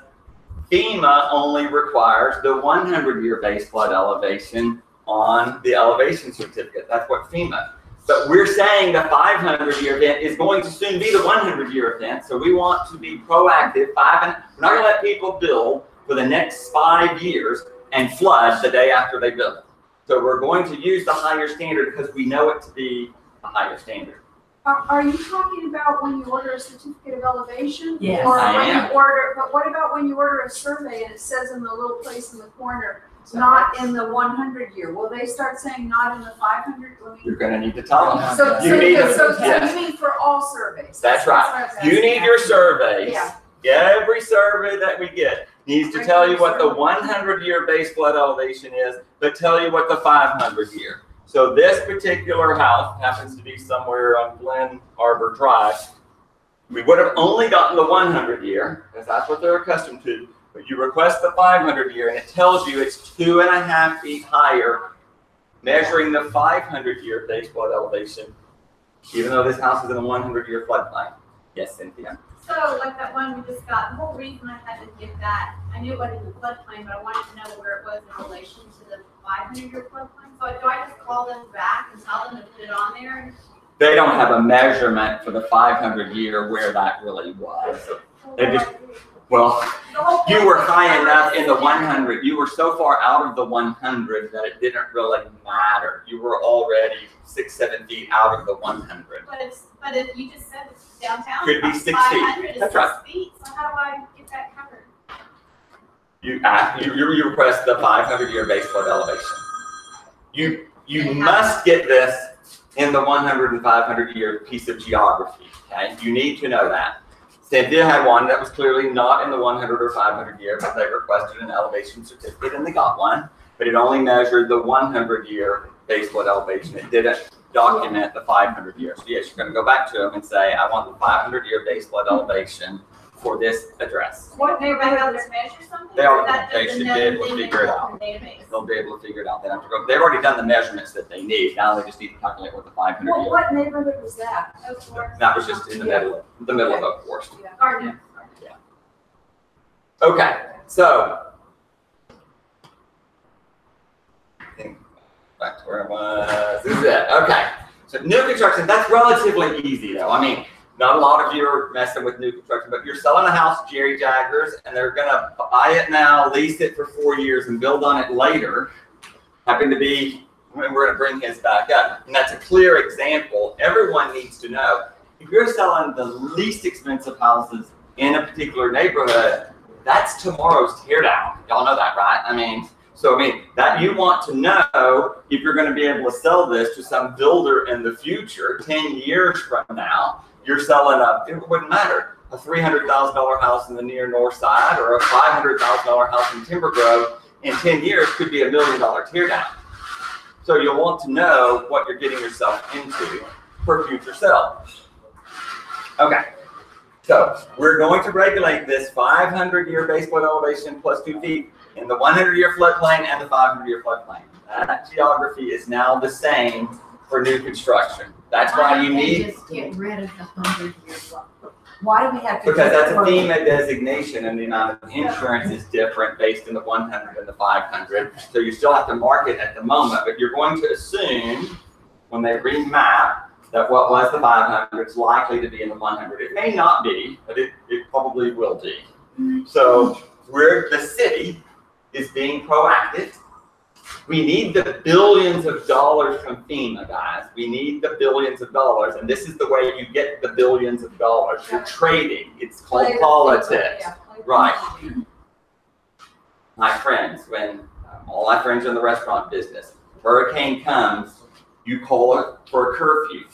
FEMA only requires the 100-year base flood elevation on the elevation certificate. That's what FEMA. But we're saying the 500-year event is going to soon be the 100-year event, so we want to be proactive. We're not going to let people build for the next 5 years and flood the day after they build. So we're going to use the higher standard because we know it to be a higher standard. Are you talking about when you order a certificate of elevation? Yes. Or I when am. you order, but what about when you order a survey and it says in the little place in the corner, not in the 100-year? Will they start saying not in the 500? You're going to need to tell them. So You need to- you yes. mean for all surveys? That's what right. I was You asking. need your surveys. Yeah. Every survey that we get needs to tell you what the 100-year base flood elevation is, but tell you what the 500-year. So this particular house happens to be somewhere on Glen Arbor Drive. We would have only gotten the 100-year, because that's what they're accustomed to, but you request the 500-year, and it tells you it's 2.5 feet higher, measuring the 500-year base flood elevation, even though this house is in a 100-year floodplain. Yes, Cynthia? So like that one we just got, the whole reason I had to get that, I knew it wasn't in the floodplain, but I wanted to know where it was in relation to the 500-year floodplain. So do I just call them back and tell them to put it on there? They don't have a measurement for the 500-year where that really was. They just, well, The whole You were high enough in the 100. You were so far out of the 100 that it didn't really matter. You were already 6-7 feet out of the 100. But if you just said it's downtown, Could be 6 feet. 500 is That's 6 right. feet. So how do I get that covered? You request the 500-year base flood elevation. You must get this in the 100 and 500-year piece of geography. Okay, you need to know that. Cynthia had one that was clearly not in the 100 or 500 year, but they requested an elevation certificate and they got one, but it only measured the 100-year base flood elevation. It didn't document the 500 years. So yes, you're going to go back to them and say, I want the 500-year base flood elevation for this address. What Everybody neighborhood else is measure something? They or are- is that they just should another be able to thing that figure it goes out. in the database? They'll be able to figure it out. They don't have to go. They've already done the measurements that they need. Now they just need to calculate what the 500 Well, year. what neighborhood was that? Of course. That was just in the middle of Oak Forest. Garden. Okay, so I think back to where I was. This is it. Okay, so new construction, that's relatively easy though. I mean, not a lot of you are messing with new construction, but you're selling a house to Jerry Jaggers and they're gonna buy it now, lease it for 4 years and build on it later. Happen to be, and we're gonna bring his back up. And that's a clear example. Everyone needs to know, if you're selling the least expensive houses in a particular neighborhood, that's tomorrow's teardown. Y'all know that, right? I mean, that you want to know if you're going to be able to sell this to some builder in the future, 10 years from now, you're selling it wouldn't matter, a $300,000 house in the near north side or a $500,000 house in Timber Grove in 10 years could be $1 million teardown. So you'll want to know what you're getting yourself into for future sale. Okay. So we're going to regulate this 500-year base flood elevation plus 2 feet in the 100-year floodplain and the 500-year floodplain. That geography is now the same for new construction. That's why you need. Just get rid of the 100-year flood. Why do we have to? Because that's a FEMA designation and the amount of insurance is different based on the 100 and the 500. So you still have to mark it at the moment, but you're going to assume when they remap that what was the 500 is likely to be in the 100. It may not be, but it probably will be. So the city is being proactive. We need the billions of dollars from FEMA, guys. We need the billions of dollars, and this is the way you get the billions of dollars. You're trading. It's called politics. Right. My friends, when all my friends are in the restaurant business, hurricane comes, you call it for a curfew.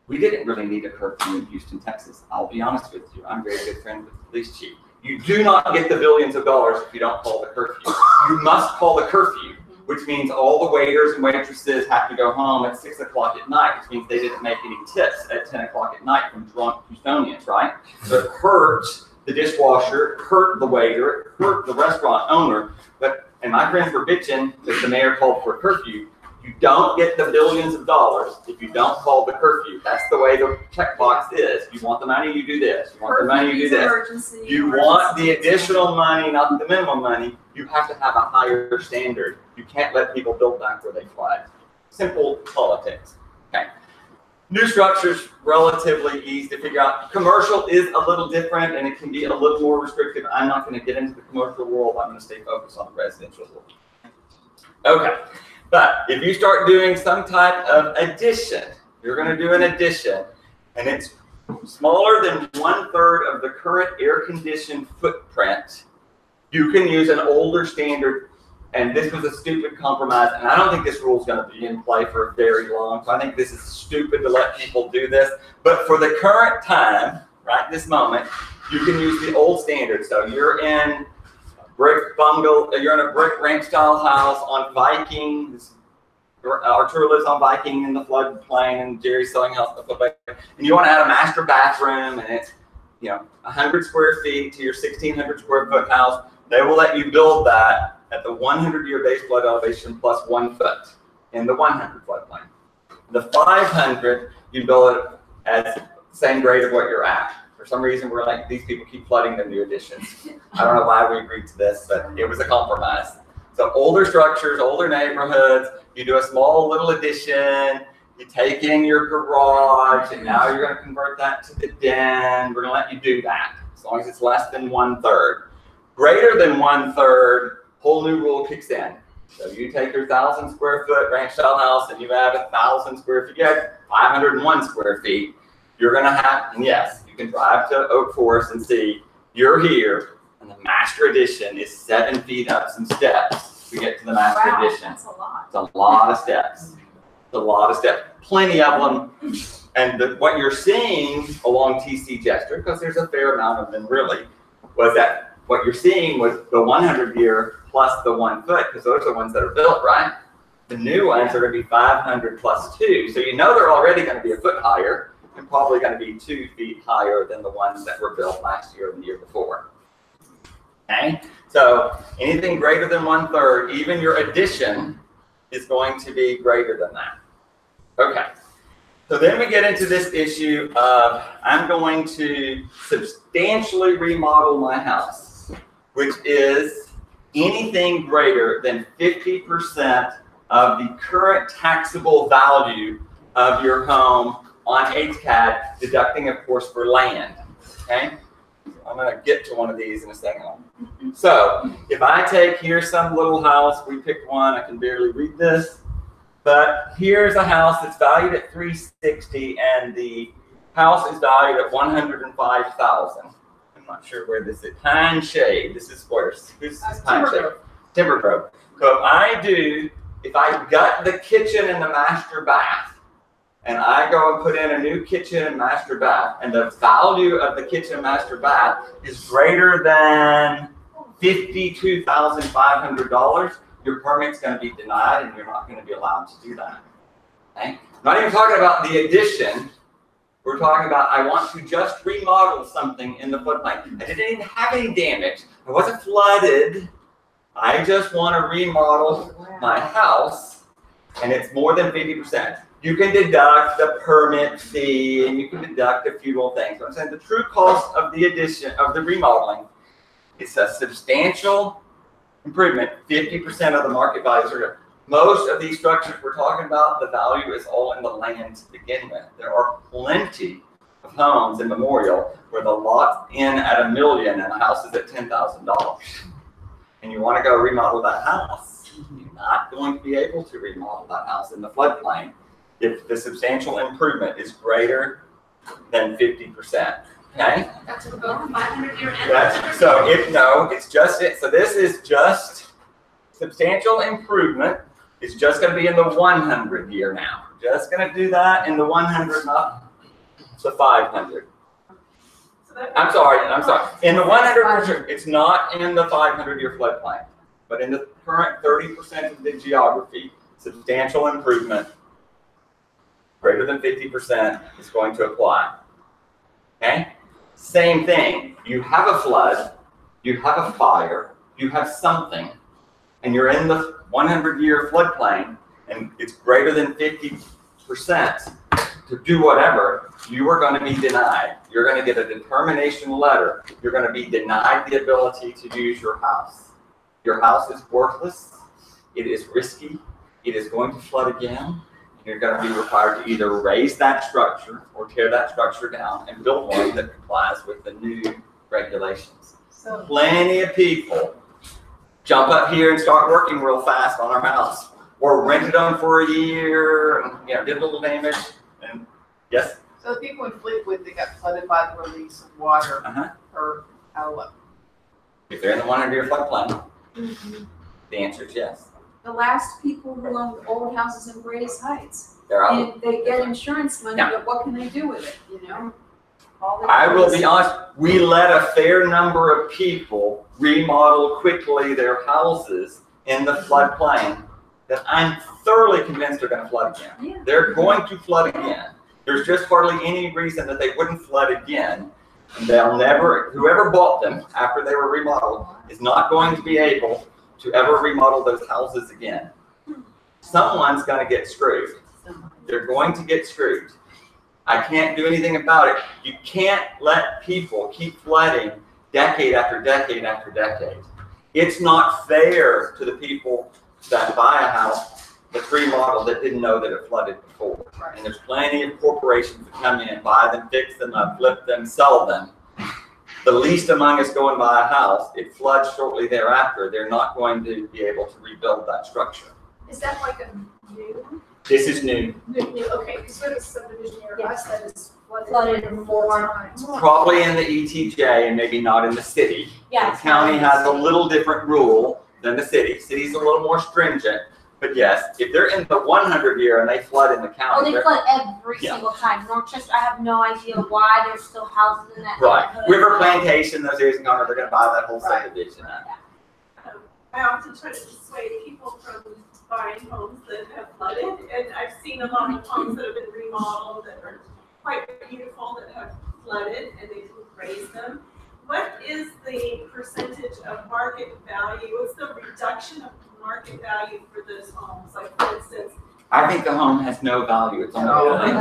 We didn't really need a curfew in Houston, Texas. I'll be honest with you. I'm a very good friend with the police chief. You do not get the billions of dollars if you don't call the curfew. You must call the curfew, which means all the waiters and waitresses have to go home at 6 o'clock at night, which means they didn't make any tips at 10 o'clock at night from drunk Houstonians, right? So it hurts the dishwasher, it hurt the waiter, it hurt the restaurant owner. And my friends were bitching because the mayor called for a curfew. You don't get the billions of dollars if you don't call the curfew. That's the way the checkbox is. You want the money, you do this. You want the money, you do this. You want the additional money, not the minimum money. You have to have a higher standard. You can't let people build back where they flood. Simple politics. Okay. New structures, relatively easy to figure out. Commercial is a little different and it can be a little more restrictive. I'm not going to get into the commercial world. I'm going to stay focused on the residential world. Okay. But if you start doing some type of addition, you're going to do an addition, and it's smaller than 1/3 of the current air-conditioned footprint, you can use an older standard. And this was a stupid compromise, and I don't think this rule is going to be in play for very long. So I think this is stupid to let people do this. But for the current time, right this moment, you can use the old standard. So you're in brick bungalow, you're in a brick ranch style house on Viking. Arturo lives on Viking in the floodplain, and Jerry's selling house in the floodplain. And you want to add a master bathroom, and it's 100 square feet to your 1,600 square foot house. They will let you build that at the 100-year base flood elevation plus 1 foot in the 100 floodplain. The 500, you build it at the same grade of what you're at. For some reason, we're like, these people keep flooding their new additions. I don't know why we agreed to this, but it was a compromise. So older structures, older neighborhoods, you do a small little addition, you take in your garage, and now you're going to convert that to the den. We're going to let you do that as long as it's less than 1/3. Greater than 1/3, whole new rule kicks in. So you take your 1,000 square foot ranch style house and you add 1,000 square feet, you have 501 square feet. You're gonna have, and yes, you can drive to Oak Forest and see, you're here, and the master edition is 7 feet up some steps to get to the master edition. That's a lot. It's a lot of steps. It's a lot of steps. Plenty of them. And what you're seeing along TC Jester, because there's a fair amount of them really, was that what you're seeing was the 100-year plus the 1 foot, because those are the ones that are built, right? The new ones are going to be 500 plus 2. So you know they're already going to be a foot higher and probably going to be 2 feet higher than the ones that were built last year and the year before. Okay? So anything greater than 1/3, even your addition, is going to be greater than that. Okay. So then we get into this issue of I'm going to substantially remodel my house, which is anything greater than 50% of the current taxable value of your home on HCAD, deducting, of course, for land. Okay? I'm going to get to one of these in a second. So if I take here some little house, we picked one, I can barely read this. But here's a house that's valued at $360,000, and the house is valued at $105,000. I'm not sure where this is. Pine Shade. This is where. This is Pine Shade. Timber Grove. So if I gut the kitchen and the master bath, and I go and put in a new kitchen and master bath, and the value of the kitchen and master bath is greater than $52,500. Your permit's going to be denied and you're not going to be allowed to do that. Okay? Not even talking about the addition. We're talking about I want to just remodel something in the floodplain. I didn't even have any damage. I wasn't flooded. I just want to remodel my house, and it's more than 50%. You can deduct the permit fee and you can deduct a few little things. But I'm saying the true cost of the addition, of the remodeling, it's a substantial improvement. 50% of the market values are. Most of these structures we're talking about, the value is all in the land to begin with. There are plenty of homes in Memorial where the lot's in at $1 million and the house is at $10,000. And you want to go remodel that house. You're not going to be able to remodel that house in the floodplain if the substantial improvement is greater than 50%. Okay? That's for both 500-year and So it's just it. So this is just substantial improvement. It's just going to be in the 100-year now. Just going to do that in the 100, not the 500. I'm sorry. In the 100, it's not in the 500-year floodplain, but in the current 30% of the geography, substantial improvement greater than 50% is going to apply. Okay? Same thing. You have a flood, you have a fire, you have something, and you're in the 100-year floodplain, and it's greater than 50% to do whatever, you are going to be denied. You're going to get a determination letter. You're going to be denied the ability to use your house. Your house is worthless. It is risky. It is going to flood again. You're going to be required to either raise that structure or tear that structure down and build one that complies with the new regulations. So plenty of people jump up here and start working real fast on our house, or rented them for a year, and did a little damage. And yes. So the people in Fleetwood that got flooded by the release of water, or how low? If they're in the 100-year floodplain, the answer is yes. The last people who owned old houses in Grays Heights, they're out. and they get insurance money, but what can they do with it? I will be honest. We let a fair number of people remodel quickly their houses in the floodplain that I'm thoroughly convinced are going to flood again. Yeah. They're going to flood again. There's just hardly any reason that they wouldn't flood again. And they'll never, whoever bought them after they were remodeled is not going to be able to ever remodel those houses again. Someone's going to get screwed. They're going to get screwed. I can't do anything about it. You can't let people keep flooding decade after decade after decade. It's not fair to the people that buy a house that's remodeled that didn't know that it flooded before. And there's plenty of corporations that come in, buy them, fix them up, flip them, sell them. the least among us go and buy a house, it floods shortly thereafter, they're not going to be able to rebuild that structure. Is that like a new, This is new. okay, because we're the subdivision area, I said it's Flooded more. Probably in the ETJ and maybe not in the city. Yeah. The county has a little different rule than the city. City's a little more stringent, but yes, if they're in the 100-year and they flood in the Oh, county, they flood every Yeah. single time. Northchester, I have no idea why there's still houses in that right. neighborhood. River Plantation, those areas in Conroe, they're gonna buy that whole subdivision. I often try to dissuade people from buying homes that have flooded, and I've seen a lot of homes that have been remodeled that are quite beautiful that have flooded, and they can raise them. What is the percentage of market value? What's the reduction of market value for those homes? Like, for instance, I think the home has no value. It's only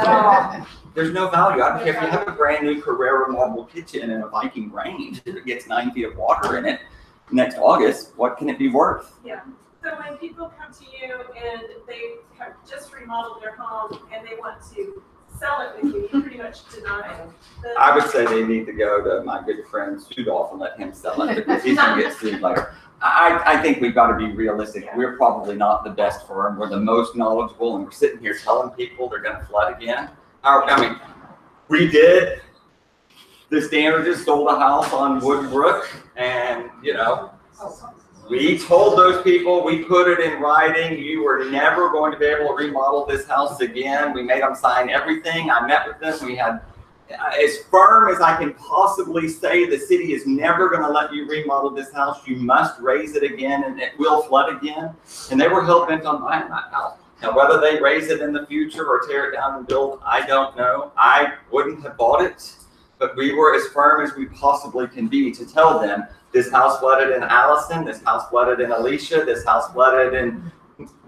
there's no value. I don't care if you have a brand new Carrera marble kitchen and a Viking range, if it gets 9 feet of water in it next August, what can it be worth? yeah. So when people come to you and they have just remodeled their home and they want to sell it with you, you pretty much deny it. I would say they need to go to my good friend Sudolph and let him sell it because he's gonna get sued later. I think we've got to be realistic. Yeah. We're probably not the best firm. We're the most knowledgeable, and we're sitting here telling people they're going to flood again. I mean, we did. The Standards sold a house on Woodbrook, and we told those people, we put it in writing, you were never going to be able to remodel this house again. We made them sign everything. I met with them. We had, as firm as I can possibly say, the city is never going to let you remodel this house. You must raise it again, and it will flood again. And they were hell-bent on buying that house. Now, whether they raise it in the future or tear it down and build, I don't know. I wouldn't have bought it, but we were as firm as we possibly can be to tell them, this house flooded in Allison, this house flooded in Alicia, this house flooded in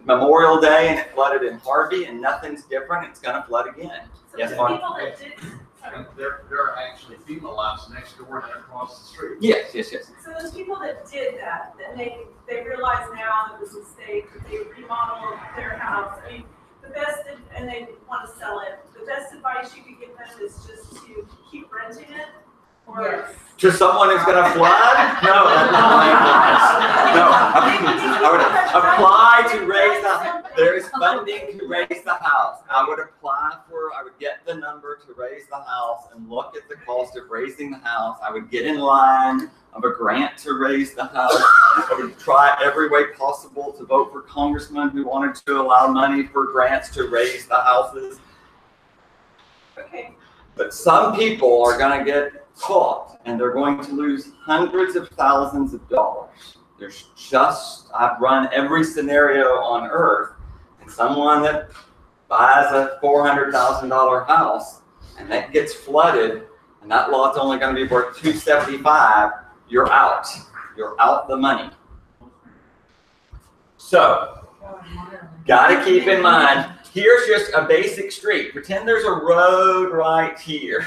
Memorial Day, and it flooded in Harvey, and nothing's different. It's going to flood again. So Yes, the Mark? people that did, sorry. There are actually FEMA lots next door and across the street. Yes. So those people that did that, then they realize now that it was a mistake, that they remodeled their house. I mean, the best, and they want to sell it, the best advice you could give them is just to keep renting it, or. To someone who's going to flood? No, that's not my advice. No, I would apply to raise the, there is funding to raise the house. I would get the number to raise the house and look at the cost of raising the house. I would get in line of a grant to raise the house. I would try every way possible to vote for congressmen who wanted to allow money for grants to raise the houses. Okay. But some people are going to get caught and they're going to lose hundreds of thousands of dollars. There's just, I've run every scenario on earth, and someone that buys a $400,000 house and that gets flooded and that lot's only going to be worth $275,000, you're out. You're out the money. So, got to keep in mind, here's just a basic street. Pretend there's a road right here.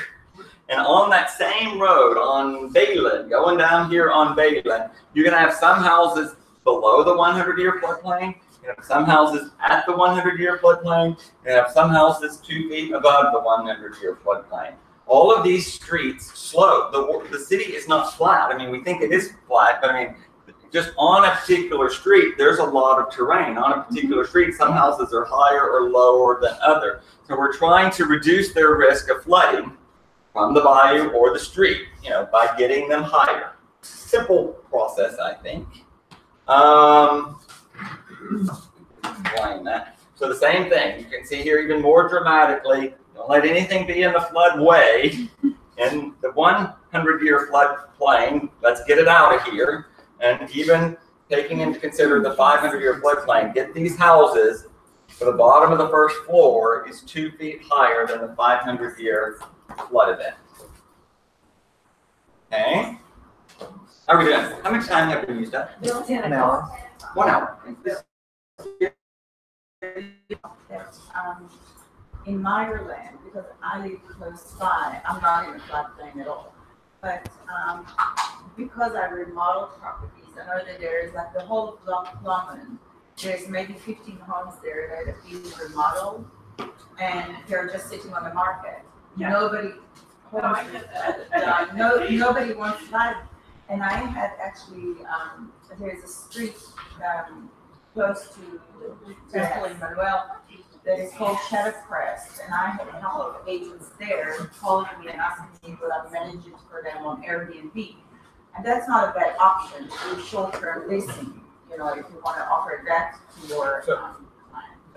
And on that same road on Bayland, going down here on Bayland, you're going to have some houses below the 100-year floodplain. You're going to have some houses at the 100-year floodplain. You're going to have some houses 2 feet above the 100-year floodplain. All of these streets slope. The city is not flat. I mean, we think it is flat, but I mean, just on a particular street, there's a lot of terrain. On a particular street, some houses are higher or lower than others. So we're trying to reduce their risk of flooding from the bayou or the street, by getting them higher. Simple process, I think. Explain that. So the same thing. You can see here even more dramatically. Don't let anything be in the floodway. In the 100-year floodplain, let's get it out of here. And even taking into consider the 500-year floodplain, get these houses for the bottom of the first floor is 2 feet higher than the 500-year flood event. Okay. How are we doing? How much time have we used up? 10 hours. 1 hour. In Meyerland, because I live close by, I'm not in a floodplain at all. But because I remodel properties, I know that there is like the whole of Longman, there's maybe 15 homes there that have been remodeled and they're just sitting on the market. Yeah. Nobody I get that. No, nobody wants flood. And I had actually, there's a street, close to Temple in Manuel that is called Shadow Crest. And I had a couple of agents there calling me and asking me would I manage it for them on Airbnb. And that's not a bad option for short-term leasing, you know, if you want to offer that to your client.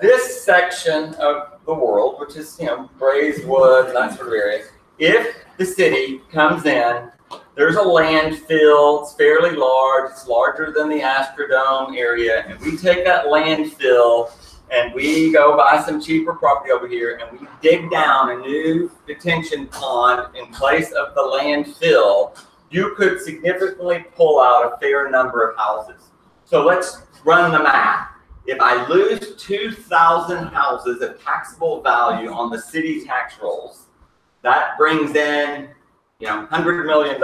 This section of the world, which is, you know, Braes Woods, that sort of area, if the city comes in, there's a landfill, it's fairly large, it's larger than the Astrodome area, and we take that landfill and we go buy some cheaper property over here and we dig down a new detention pond in place of the landfill, you could significantly pull out a fair number of houses. So let's run the math. If I lose 2,000 houses of taxable value on the city tax rolls, that brings in, you know, $100 million.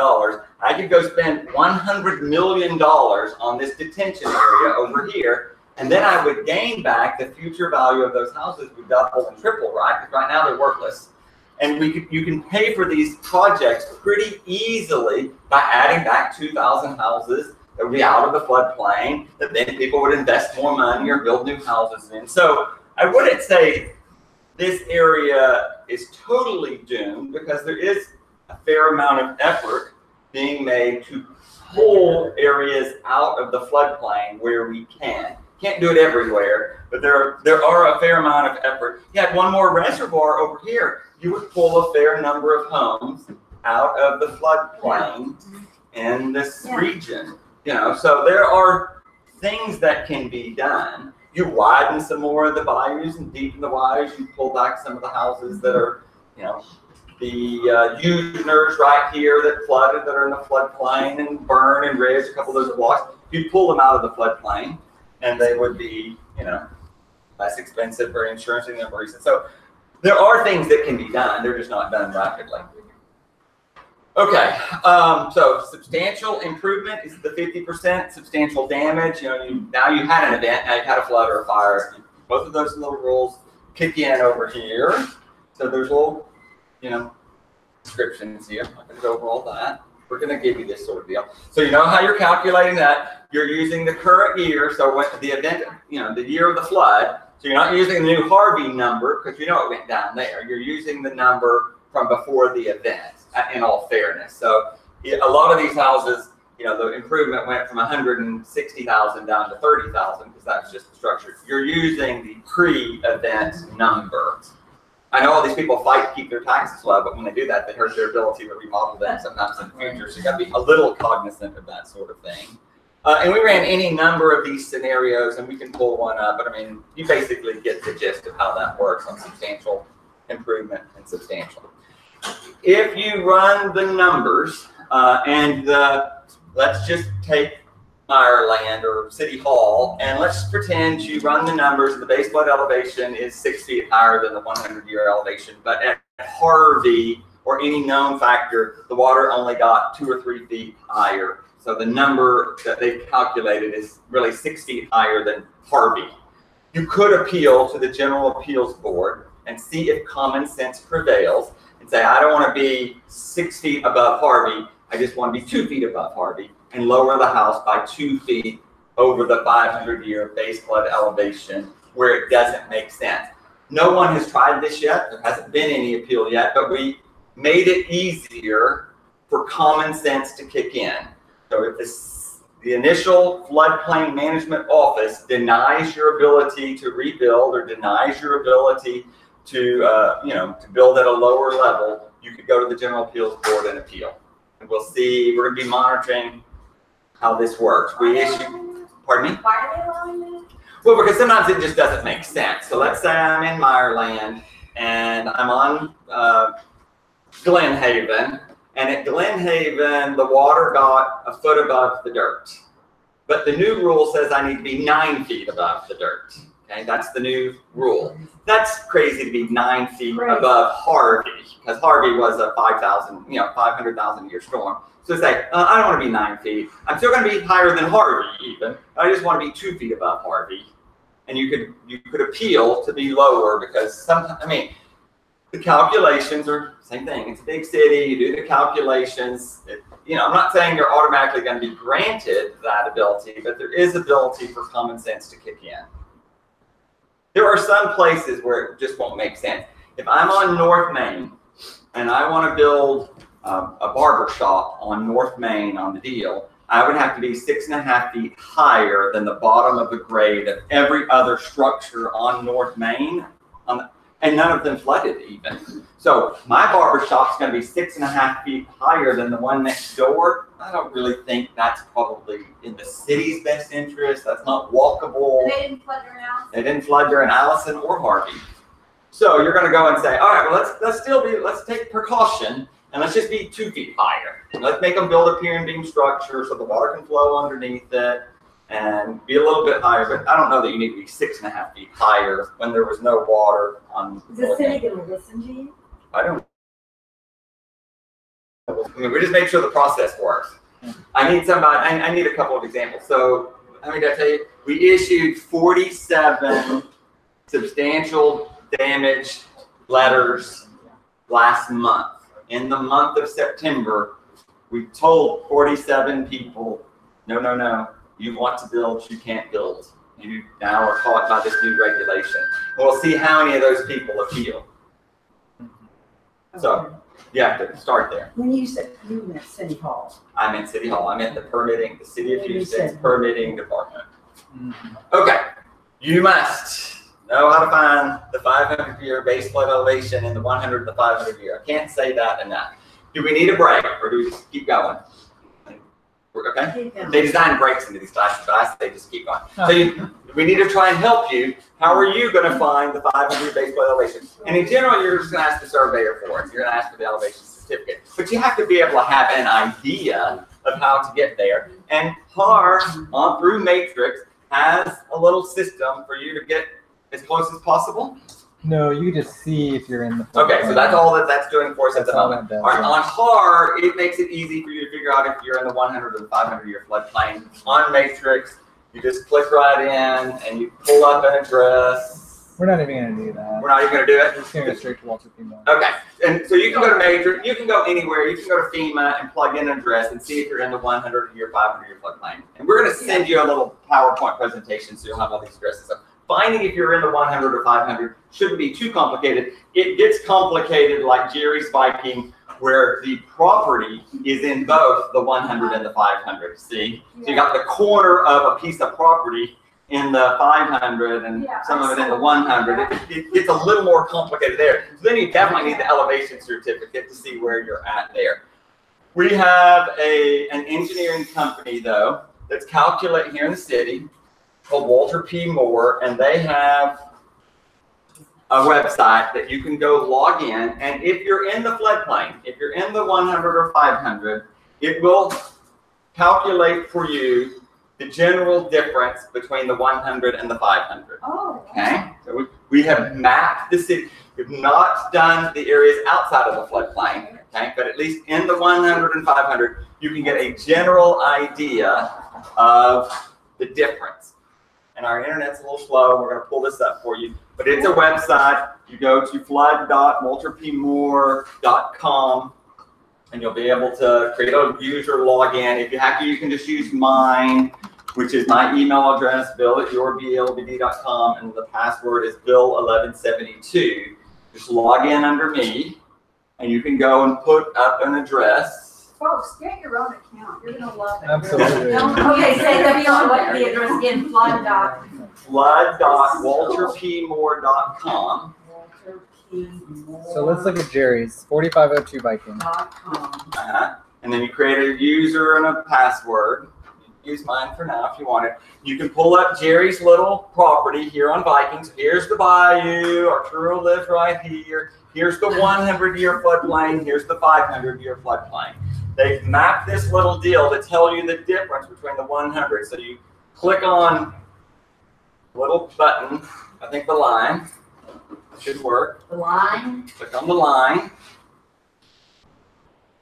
I could go spend $100 million on this detention area over here, and then I would gain back the future value of those houses would double and triple, right? Because right now they're worthless. And you can pay for these projects pretty easily by adding back 2,000 houses that would be out of the floodplain, that then people would invest more money or build new houses in. So I wouldn't say this area is totally doomed, because there is a fair amount of effort being made to pull areas out of the floodplain where we can. Can't do it everywhere, but there are a fair amount of effort. You had one more reservoir over here, you would pull a fair number of homes out of the floodplain in this region. You know, so there are things that can be done. You widen some more of the bayous and deepen the bayous. You pull back some of the houses that are, you know, the Useners right here that flooded, that are in the floodplain, and Burn and Ridge, a couple of those blocks. You pull them out of the floodplain, and they would be, you know, less expensive for insurance and number reasons. So there are things that can be done. They're just not done rapidly. Okay, so substantial improvement is the 50%. Substantial damage, you know, now you had an event, now you've had a flood or a fire. Both of those little rules kick in over here. So there's little, you know, descriptions here. I'm not going to go over all that. We're going to give you this sort of deal. So you know how you're calculating that. You're using the current year. So when the event, you know, the year of the flood. So you're not using the new Harvey number, because you know it went down there. You're using the number from before the event, in all fairness. So a lot of these houses, you know, the improvement went from 160,000 down to 30,000, because that's just the structure. You're using the pre-event number. I know all these people fight to keep their taxes low, but when they do that, they hurt their ability to remodel them sometimes in the future. So you got to be a little cognizant of that sort of thing. And we ran any number of these scenarios, and we can pull one up, but I mean, you basically get the gist of how that works on substantial improvement and substantial. If you run the numbers, let's just take Ireland or City Hall, and let's pretend you run the numbers, and the base flood elevation is 6 feet higher than the 100-year elevation, but at Harvey or any known factor, the water only got 2 or 3 feet higher. So the number that they've calculated is really 6 feet higher than Harvey. You could appeal to the General Appeals Board and see if common sense prevails and say, I don't want to be 6 feet above Harvey, I just want to be 2 feet above Harvey, and lower the house by 2 feet over the 500-year base flood elevation where it doesn't make sense. No one has tried this yet. There hasn't been any appeal yet, but we made it easier for common sense to kick in. So if the initial floodplain management office denies your ability to rebuild or denies your ability to, to build at a lower level, you could go to the General Appeals Board and appeal. And we'll see, we're going to be monitoring how this works. We issue, pardon me? Why are they allowing that? Well, because sometimes it just doesn't make sense. So let's say I'm in Meyerland and I'm on Glenhaven, and at Glenhaven, the water got a foot above the dirt. But the new rule says I need to be 9 feet above the dirt. Okay, that's the new rule. That's crazy to be 9 feet above Harvey, because Harvey was a 500,000 year storm. So say, I don't want to be 9 feet. I'm still going to be higher than Harvey even. I just want to be 2 feet above Harvey. And you could appeal to be lower, because sometimes, I mean, the calculations are same thing. It's a big city. You do the calculations. I'm not saying you're automatically going to be granted that ability, but there is ability for common sense to kick in. There are some places where it just won't make sense. If I'm on North Main and I want to build a barber shop on North Main on the deal, I would have to be 6.5 feet higher than the bottom of the grade of every other structure on North Main, and none of them flooded even. So my barber shop's going to be 6.5 feet higher than the one next door. I don't really think that's probably in the city's best interest. That's not walkable. They didn't flood their house? They didn't flood during Allison or Harvey. So you're going to go and say, all right, well, let's take precaution and let's just be 2 feet higher. And let's make them build a pier and beam structure so the water can flow underneath it and be a little bit higher. But I don't know that you need to be 6.5 feet higher when there was no water on. Is the city going to listen to you? I don't. We just make sure the process works. I need somebody. I need a couple of examples. So I mean, I tell you, we issued 47 substantial damage letters last month. In the month of September, we told 47 people, no, you want to build, you can't build. You now are caught by this new regulation. And we'll see how many of those people appeal. So you have to start there. When you said you meant City Hall. I meant City Hall. I meant the City of Houston's permitting department. Okay, you must know how to find the 500-year base flood elevation and the 100 and the 500-year. I can't say that enough. Do we need a break or do we just keep going? Okay. They design breaks into these classes, but I say just keep going. So we need to try and help you. How are you going to find the 500 base flood elevation? And in general, you're just going to ask the surveyor for it. You're going to ask for the elevation certificate. But you have to be able to have an idea of how to get there. And HAR, through Matrix, has a little system for you to get as close as possible. No, you just see if you're in the. Okay, so that's all that's doing for us at the all moment. that does, On HAR, it makes it easy for you to figure out if you're in the 100 or the 500-year floodplain. On Matrix, you just click right in and you pull up an address. We're not even going to do that. We're not even going to do it? We're just going to go straight to Walter P. Moore. Okay, and so you can go to Matrix, you can go anywhere, you can go to FEMA and plug in an address and see if you're in the 100-year, 500-year floodplain. And we're going to send you a little PowerPoint presentation so you'll have all these addresses. So finding if you're in the 100 or 500 shouldn't be too complicated. It gets complicated like Jerry's Viking, where the property is in both the 100 and the 500. See? So you got the corner of a piece of property in the 500 and some of it in the 100. It gets a little more complicated there. So then you definitely need the elevation certificate to see where you're at there. We have an engineering company, though, that's calculating here in the city called Walter P. Moore, and they have a website that you can go log in, and if you're in the floodplain, if you're in the 100 or 500, it will calculate for you the general difference between the 100 and the 500. Oh. Okay, so we have mapped the city. We've not done the areas outside of the floodplain, okay, but at least in the 100 and 500, you can get a general idea of the difference. And our internet's a little slow. We're going to pull this up for you. But it's a website. You go to flood.walterpmoore.com and you'll be able to create a user login. If you have to, you can just use mine, which is my email address, bill@yourblbd.com, and the password is bill1172. Just log in under me, and you can go and put up an address. Folks, get your own account. You're gonna love it. Absolutely. Okay, say the address again, flood.walterpmoore.com. So let's look at Jerry's 4502 Viking. And then you create a user and a password. Use mine for now if you want it. You can pull up Jerry's little property here on Vikings. Here's the bayou. Arturo lives right here. Here's the 100-year floodplain. Here's the 500-year floodplain. They've mapped this little deal to tell you the difference between the 100. So you click on the little button. I think the line should work. The line? Click on the line.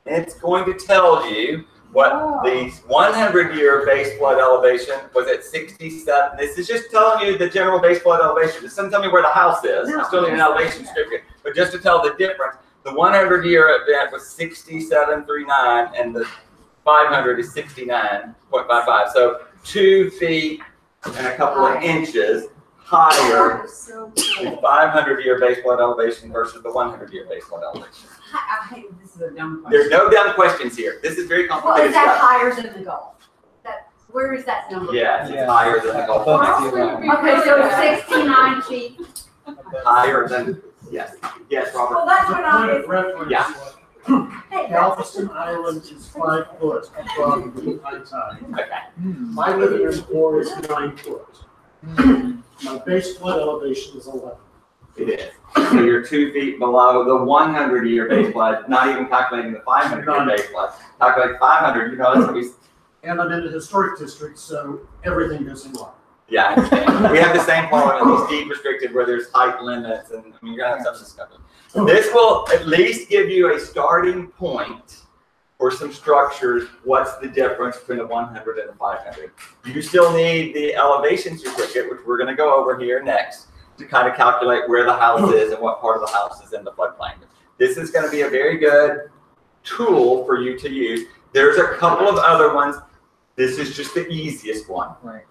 It's going to tell you What the 100-year base flood elevation was at 67. This is just telling you the general base flood elevation. This doesn't tell me where the house is. I still need an elevation certificate. But just to tell the difference, the 100-year event was 6739, and the 500 is 69.55. So 2 feet and a couple of inches higher the 500-year base flood elevation versus the 100-year base flood elevation. I hate this is a dumb question. There's no dumb questions here. This is very Well, complicated is that stuff. higher than the Gulf? Where is that number? Yes, it's higher than the Gulf. Okay, so 69 feet. Higher than, yes. Yes, Robert. Well, that's what Point I of reference, Yeah. Galveston Island is 5 foot above the high tide. Okay. My living room floor is 9 foot. My base flood elevation is 11. It is. So you're 2 feet below the 100-year base flood, not even calculating the 500-year base flood. Calculate 500, you know, that's what we. And I'm in a historic district, so everything goes in line. Yeah, we have the same problem in these deed restricted where there's height limits, and I mean, you're gonna have some discussion. This will at least give you a starting point for some structures. What's the difference between the 100 and the 500? You still need the elevation certificate, which we're gonna go over here next, to kind of calculate where the house is and what part of the house is in the floodplain. This is gonna be a very good tool for you to use. There's a couple of other ones. This is just the easiest one. Right.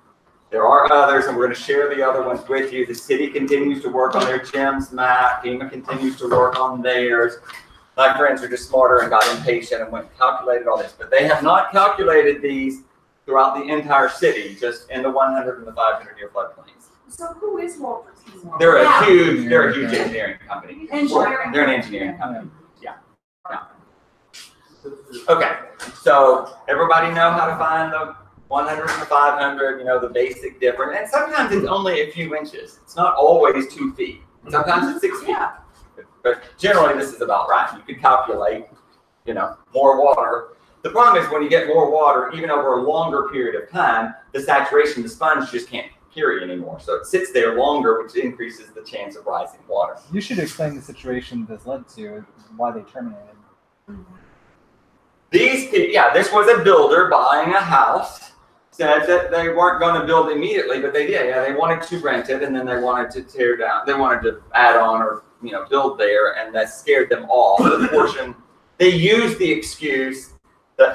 There are others, and we're going to share the other ones with you. The city continues to work on their GEMS map. FEMA continues to work on theirs. My friends are just smarter and got impatient and went and calculated all this. But they have not calculated these throughout the entire city, just in the 100 and the 500-year floodplains. So who is Walter? They're a huge engineering company. Engineering. They're an engineering company. Yeah. Okay, so everybody know how to find the 100 and the 500, you know, the basic difference. And sometimes it's only a few inches. It's not always 2 feet. Sometimes it's 6 feet. But generally this is about right. You can calculate, you know, more water. The problem is when you get more water, even over a longer period of time, the saturation, the sponge just can't carry anymore. So it sits there longer, which increases the chance of rising water. You should explain the situation this led to, why they terminated. These people, yeah, this was a builder buying a house, said that they weren't going to build immediately, but they did. Yeah, they wanted to rent it, and then they wanted to tear down. They wanted to add on or, you know, build there, and that scared them off. The portion, they used the excuse that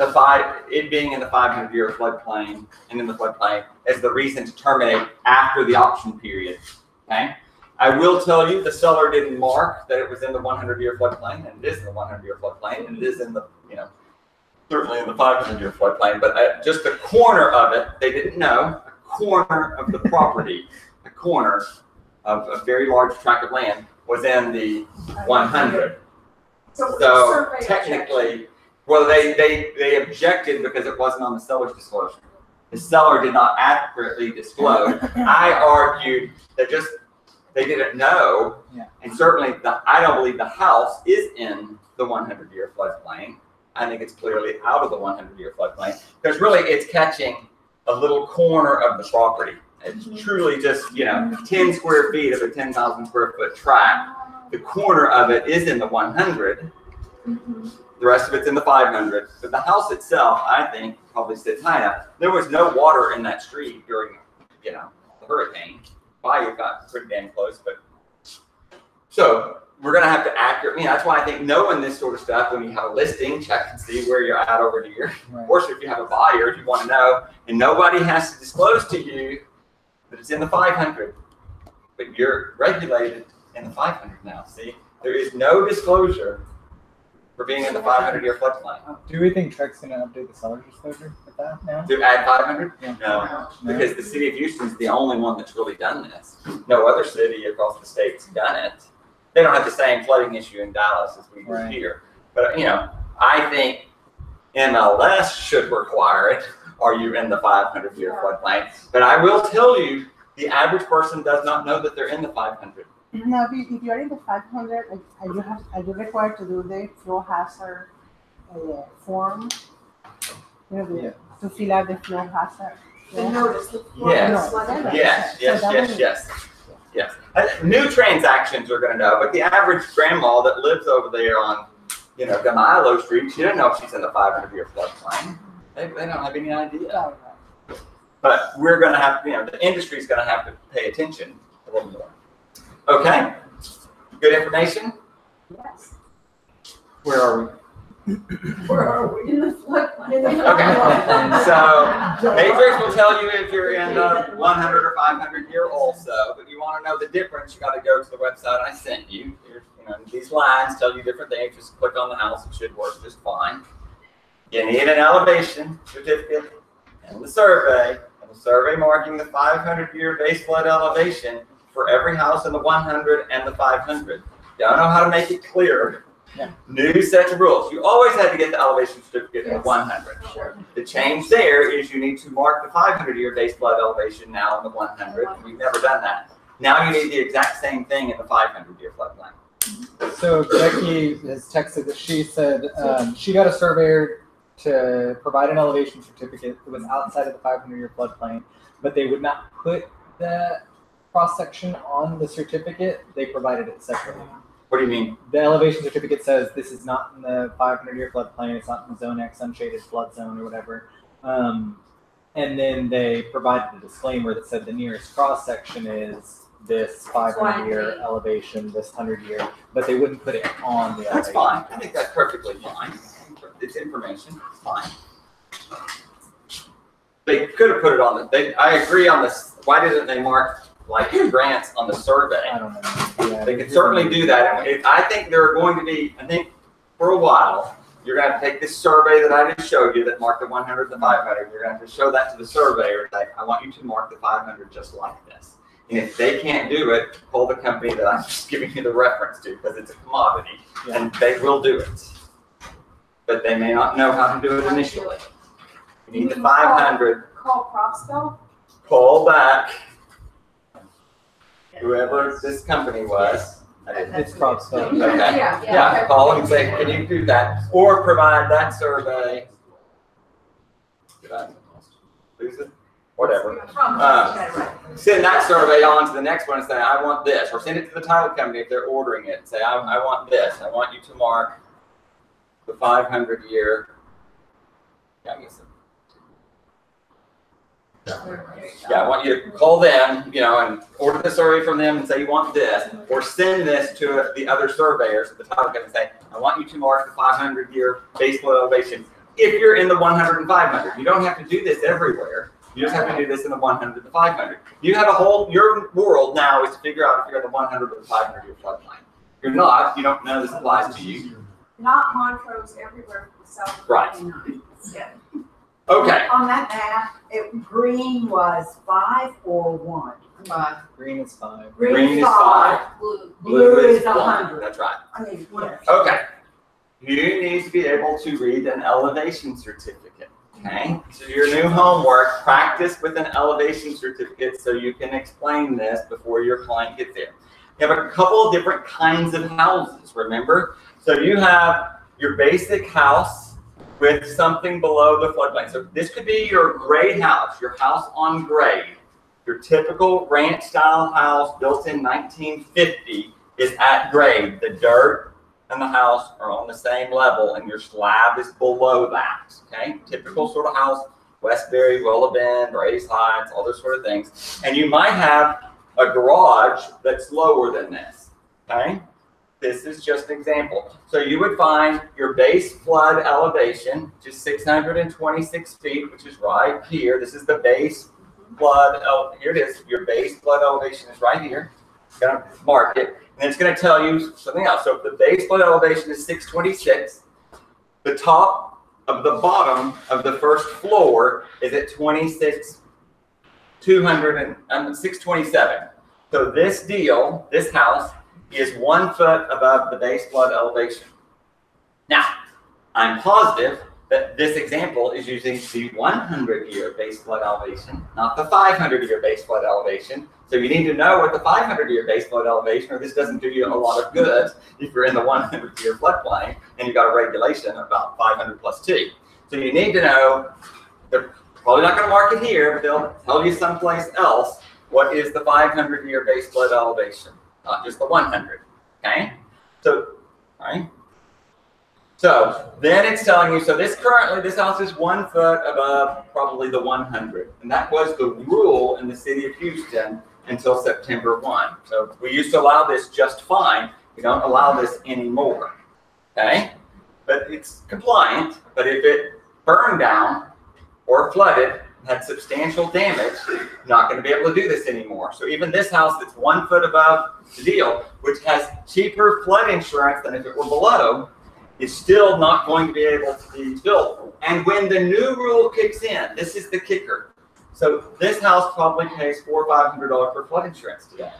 it being in the 500-year floodplain and in the floodplain as the reason to terminate after the option period. Okay. I will tell you, the seller didn't mark that it was in the 100-year floodplain, and it is in the 100-year floodplain, and it is in the, you know, certainly in the 500-year floodplain, but just the corner of it, they didn't know, a corner of the property, a corner of a very large tract of land was in the 100. So technically, well, they objected because it wasn't on the seller's disclosure. The seller did not accurately disclose. I argued that just they didn't know, and certainly I don't believe the house is in the 100-year floodplain. I think it's clearly out of the 100-year floodplain because really it's catching a little corner of the property. It's truly just, you know, 10 square feet of a 10,000 square foot tract. The corner of it is in the 100. The rest of it's in the 500. But the house itself, I think, probably sits high enough. There was no water in that street during, you know, the hurricane. Bayou got pretty damn close, but so we're going to have to accurately, that's why I think knowing this sort of stuff, when you have a listing, check and see where you're at over here. Right. Of course, if you have a buyer, if you want to know, and nobody has to disclose to you that it's in the 500, but you're regulated in the 500 now. See, there is no disclosure for being in the 500-year floodplain. Do we think Trek's going to update the seller's disclosure with that now? To add 500? Yeah. No, because the city of Houston is the only one that's really done this. No other city across the state's done it. They don't have the same flooding issue in Dallas as we do here. But, you know, I think MLS should require it. Are you in the 500-year floodplain? But I will tell you, the average person does not know that they're in the 500. No, if you're in the 500, are you required to do the flow hazard form? You know, to fill out the flow hazard. The notice. Yes. New transactions are going to know, but the average grandma that lives over there on, you know, Gamilo Street, she doesn't know if she's in the 500-year floodplain. They don't have any idea. But we're going to have, the industry's going to have to pay attention a little more. Okay. Good information? Yes. Where are we? Where are we? In the floodplain. Okay. So Matrix will tell you if you're in the 100 or 500 year also, but you want to know the difference, you got to go to the website I sent you. These lines tell you different things. Just click on the house. It should work just fine. You need an elevation certificate and the survey. And the survey marking the 500 year base flood elevation for every house in the 100 and the 500. Don't know how to make it clear. Yeah. New set of rules. You always had to get the elevation certificate in the 100. Sure. The change there is you need to mark the 500 year base flood elevation now in the 100. We've never done that. Now you need the exact same thing in the 500 year floodplain. So Becky has texted that she said she got a surveyor to provide an elevation certificate that was outside of the 500-year floodplain, but they would not put that cross section on the certificate. They provided it separately. What do you mean? The elevation certificate says this is not in the 500-year floodplain. It's not in the Zone X unshaded flood zone or whatever. And then they provided a disclaimer that said the nearest cross section is this 500-year elevation, this 100-year, but they wouldn't put it on the elevation. That's fine. I think that's perfectly fine. It's information. It's fine. They could have put it on the. I agree on this. Why didn't they mark like grants on the survey? I don't know. Yeah, they could certainly do that. I think there are going to be. I think for a while you're going to have to take this survey that I just showed you that marked the 100 and the 500. You're going to have to show that to the surveyor. Like, I want you to mark the 500 just like this. And if they can't do it, call the company that I'm just giving you the reference to because it's a commodity, and they will do it. But they may not know how to do it initially. You need the 500. Call Propspell. Call back whoever this company was. It's Propspell. Okay. Yeah. Call and say, can you do that? Or provide that survey. Did I lose it? Whatever. Send that survey on to the next one and say, I want this. Or send it to the title company if they're ordering it and say, I want this. I want you to mark the 500 year. Yeah, I want you to call them, and order the survey from them and say you want this, or send this to the other surveyors at the title company and say, I want you to mark the 500 year base flood elevation. If you're in the 100 and 500, you don't have to do this everywhere. You just have to do this in the 100 to 500. You have your world now is to figure out if you're in the 100 or the 500 year floodplain. If you're not, you don't know this applies to you. Not Montrose everywhere from the south. Right. Yeah. Okay. On that map, green was 5 or 1? 5. Green is 5. Green is 5. Blue is 100. That's right. I mean, whatever. Okay. You need to be able to read an elevation certificate. Okay. So your new homework, practice with an elevation certificate so you can explain this before your client gets there. You have a couple of different kinds of houses, remember? So you have your basic house with something below the floodplain. So this could be your grade house, your house on grade. Your typical ranch style house built in 1950 is at grade. The dirt and the house are on the same level and your slab is below that, okay? Typical sort of house, Westbury, Willow Bend, Raised Heights, all those sort of things. And you might have a garage that's lower than this, okay? This is just an example. So you would find your base flood elevation, which is 626 feet, which is right here. This is the base flood, here it is. Your base flood elevation is right here. You're gonna mark it, and it's gonna tell you something else. So if the base flood elevation is 626, the top of the bottom of the first floor is at 627. So this deal, this house, is 1 foot above the base flood elevation. Now, I'm positive that this example is using the 100-year base flood elevation, not the 500-year base flood elevation. So you need to know what the 500-year base flood elevation, or this doesn't do you a lot of good if you're in the 100-year floodplain and you've got a regulation of about 500 plus 2. So you need to know, they're probably not going to mark it here, but they'll tell you someplace else what is the 500-year base flood elevation, not just the 100, okay? So, all right. So then it's telling you, so this house is 1 foot above probably the 100. And that was the rule in the city of Houston until September 1. So we used to allow this just fine. We don't allow this anymore, okay? But it's compliant, but if it burned down or flooded, had substantial damage, not going to be able to do this anymore. So even this house that's 1 foot above the deal, which has cheaper flood insurance than if it were below, is still not going to be able to be built. And when the new rule kicks in, this is the kicker. So this house probably pays $400 or $500 for flood insurance today.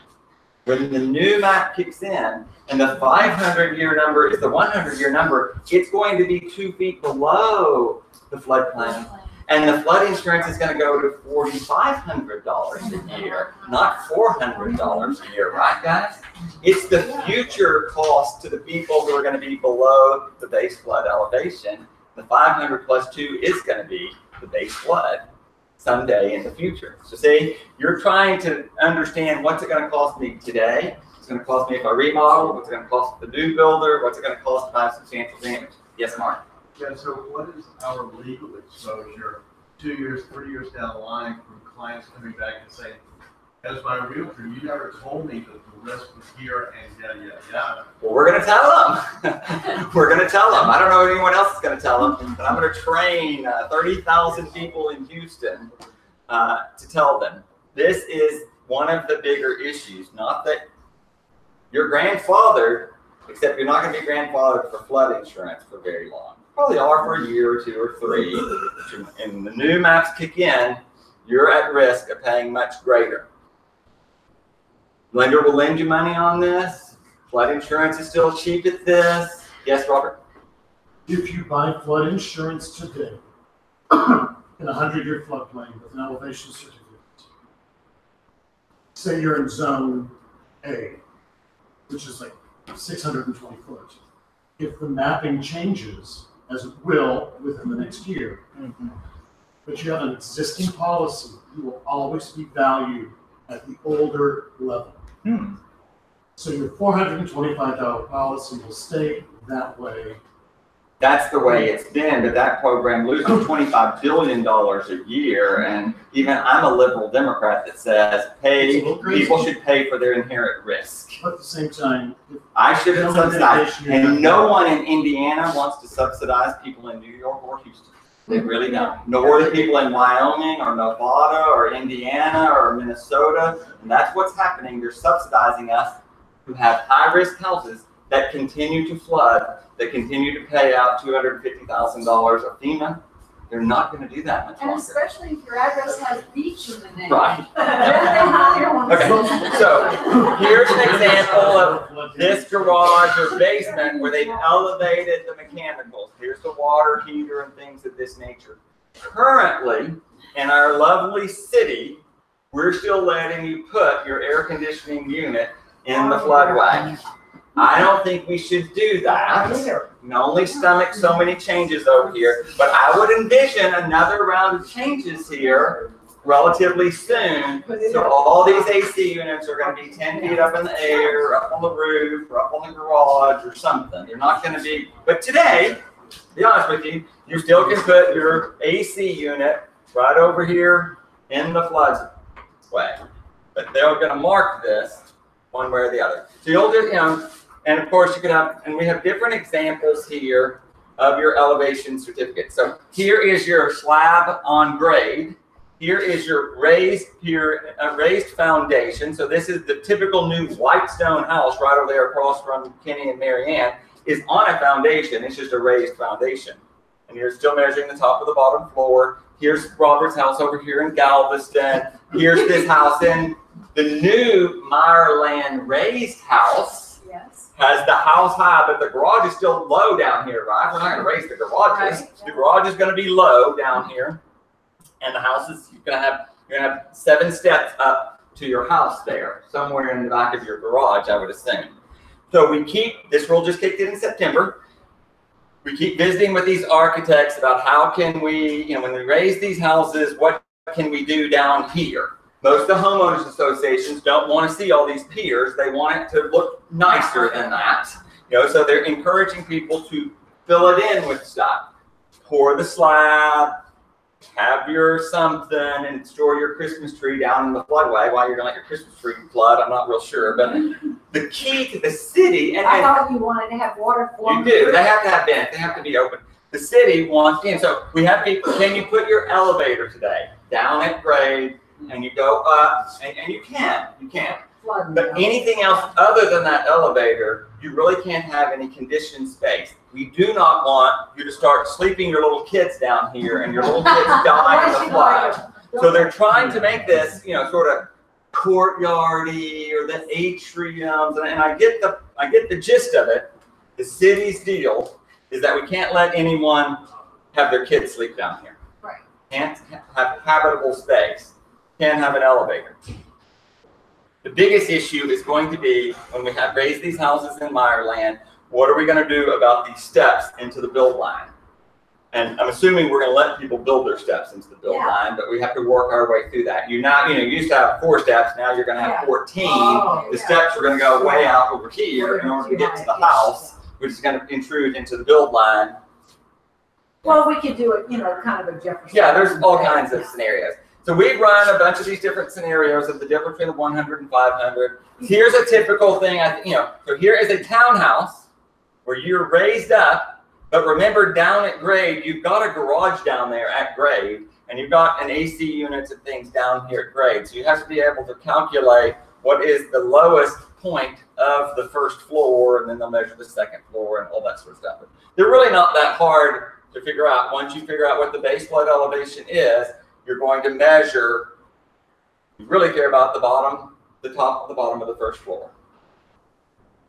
When the new map kicks in and the 500-year number is the 100-year number, it's going to be 2 feet below the floodplain. And the flood insurance is going to go to $4,500 a year, not $400 a year, right, guys? It's the future cost to the people who are going to be below the base flood elevation. The 500 plus 2 is going to be the base flood someday in the future. So see, you're trying to understand what's it going to cost me today, what's it going to cost me if I remodel, what's it going to cost the new builder, what's it going to cost if I have substantial damage. Yes, Mark? Yeah, so what is our legal exposure 2 years, 3 years down the line from clients coming back and saying, as my realtor, you never told me that the risk was here and yada, yada, yada. Well, we're going to tell them. We're going to tell them. I don't know if anyone else is going to tell them, but I'm going to train 30,000 people in Houston to tell them. This is one of the bigger issues, not that you're grandfathered, except you're not going to be grandfathered for flood insurance for very long. Probably are for a year or 2 or 3. And the new maps kick in, you're at risk of paying much greater. Lender will lend you money on this. Flood insurance is still cheap at this. Yes, Robert? If you buy flood insurance today in a 100-year floodplain with an elevation certificate, say you're in zone A, which is like 620 foot. If the mapping changes, as it will within the next year, but you have an existing policy, you will always be valued at the older level. So your $425 policy will stay that way. That's the way it's been, but that program loses $25 billion a year. And even I'm a liberal Democrat that says, hey, people should pay for their inherent risk. But at the same time, I shouldn't subsidize. And no one in Indiana wants to subsidize people in New York or Houston. They really don't. Nor the people in Wyoming or Nevada or Indiana or Minnesota. And that's what's happening. They're subsidizing us who have high-risk houses that continue to flood, that continue to pay out $250,000 of FEMA. They're not going to do that much longer. And especially if your address has beach in the name. Right. Okay, so here's an example of this garage or basement where they've elevated the mechanicals. Here's the water heater and things of this nature. Currently, in our lovely city, we're still letting you put your air conditioning unit in the floodway. I don't think we should do that. We can only stomach so many changes over here, but I would envision another round of changes here relatively soon. So all these AC units are going to be 10 feet up in the air, up on the roof, or up on the garage or something. They're not going to be, but today, to be honest with you, you still can put your AC unit right over here in the floodway. But they're going to mark this one way or the other. So you'll just, and of course you could have, and we have different examples here of your elevation certificate. So here is your slab on grade. Here is your raised foundation. So this is the typical new white stone house right over there across from Kenny and Marianne is on a foundation. It's just a raised foundation. And you're still measuring the top of the bottom floor. Here's Robert's house over here in Galveston. Here's this house in the new Meyerland raised house. Has the house high, but the garage is still low down here, right? We're not going to raise the garages. Right. The garage is going to be low down here, and the house is you're going to have 7 steps up to your house there, somewhere in the back of your garage, I would assume. So we keep this rule just kicked in September. We keep visiting with these architects about how can we, when we raise these houses, what can we do down here? Most of the homeowners associations don't want to see all these piers. They want it to look nicer than that. So they're encouraging people to fill it in with stuff. Pour the slab, have your something, and store your Christmas tree down in the floodway. Why you're gonna let your Christmas tree flood, I'm not real sure. But the key to the city, and I thought you wanted to have water flowing. you do, they have to have vents, they have to be open. The city wants in, so we have people, can you put your elevator today down at grade, and you go up, and you can. But anything else other than that elevator, you really can't have any conditioned space. We do not want you to start sleeping your little kids down here and your little kids die in the flood. So they're trying to make this, sort of courtyardy or the atriums, and I get the gist of it. The city's deal is that we can't let anyone have their kids sleep down here. Right. Can't have habitable space. Can't have an elevator. The biggest issue is going to be when we have raised these houses in Meyerland, what are we going to do about these steps into the build line? And I'm assuming we're going to let people build their steps into the build line, but we have to work our way through that. You used to have 4 steps, now you're going to have 14. The steps are going to go way out over here in order to get to the house, which is going to intrude into the build line. Well, we could do it, kind of a Jefferson. Yeah, there's all kinds of scenarios. So we've run a bunch of these different scenarios of the difference between the 100 and 500. Here's a typical thing, so here is a townhouse where you're raised up, but remember down at grade, you've got a garage down there at grade, and you've got an AC units and things down here at grade. So you have to be able to calculate what is the lowest point of the first floor, and then they'll measure the second floor and all that sort of stuff. But they're really not that hard to figure out. Once you figure out what the base flood elevation is, you're going to measure, you really care about the bottom, the top of the bottom of the first floor.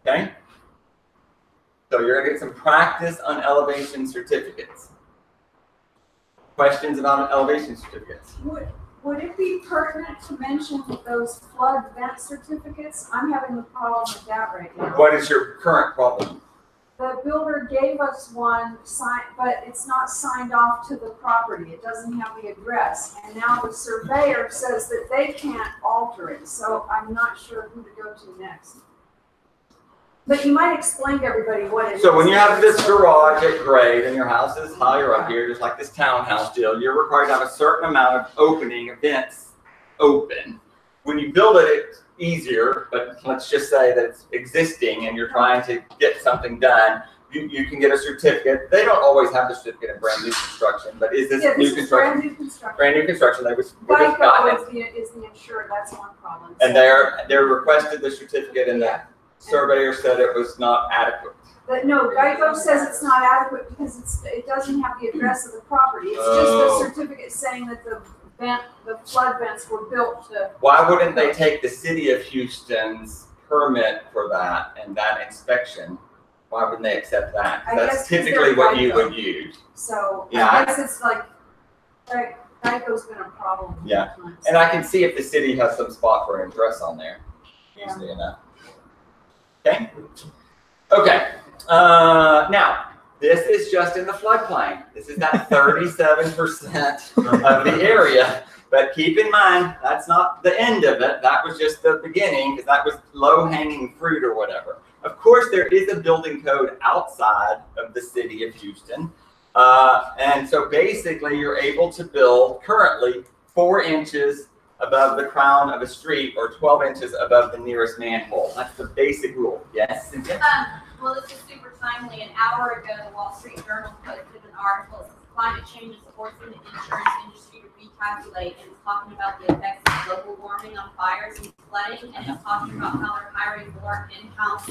Okay? So you're going to get some practice on elevation certificates. Questions about elevation certificates? Would it be pertinent to mention those flood vent certificates? I'm having a problem with that right now. What is your current problem? The builder gave us one signed, but it's not signed off to the property. It doesn't have the address. And now the surveyor says that they can't alter it. So I'm not sure who to go to next. But you might explain to everybody what it is. So when you have this garage at grade and your house is higher up here, just like this townhouse deal, you're required to have a certain amount of opening, vents open. When you build it, it's easier, but let's just say that it's existing and you're trying to get something done, you can get a certificate. They don't always have the certificate in brand new construction, but is this new construction? Brand new construction. Brand new construction. They was Geico is the insured. That's one problem. And they're requested the certificate, and the surveyor said it was not adequate. But no, Geico says it's not adequate because it doesn't have the address of the property. It's just a certificate saying that the flood vents were built to. Why wouldn't they take the city of Houston's permit for that and that inspection? Why wouldn't they accept that? That's typically what you would use. So yeah, I guess it's like Geico's been a problem. Yeah, and I can see if the city has some spot for an address on there. Easily enough. Okay. Okay. Now. This is just in the floodplain. This is that 37% of the area. But keep in mind, that's not the end of it. That was just the beginning, because that was low-hanging fruit or whatever. Of course, there is a building code outside of the city of Houston. And so basically, you're able to build currently 4 inches above the crown of a street or 12 inches above the nearest manhole. That's the basic rule. Yes, Cynthia? Well, this is super timely. An hour ago, the Wall Street Journal posted an article that says climate change is forcing the insurance industry to recalculate, and it's talking about the effects of global warming on fires and flooding, and it's talking about how they're hiring more in-house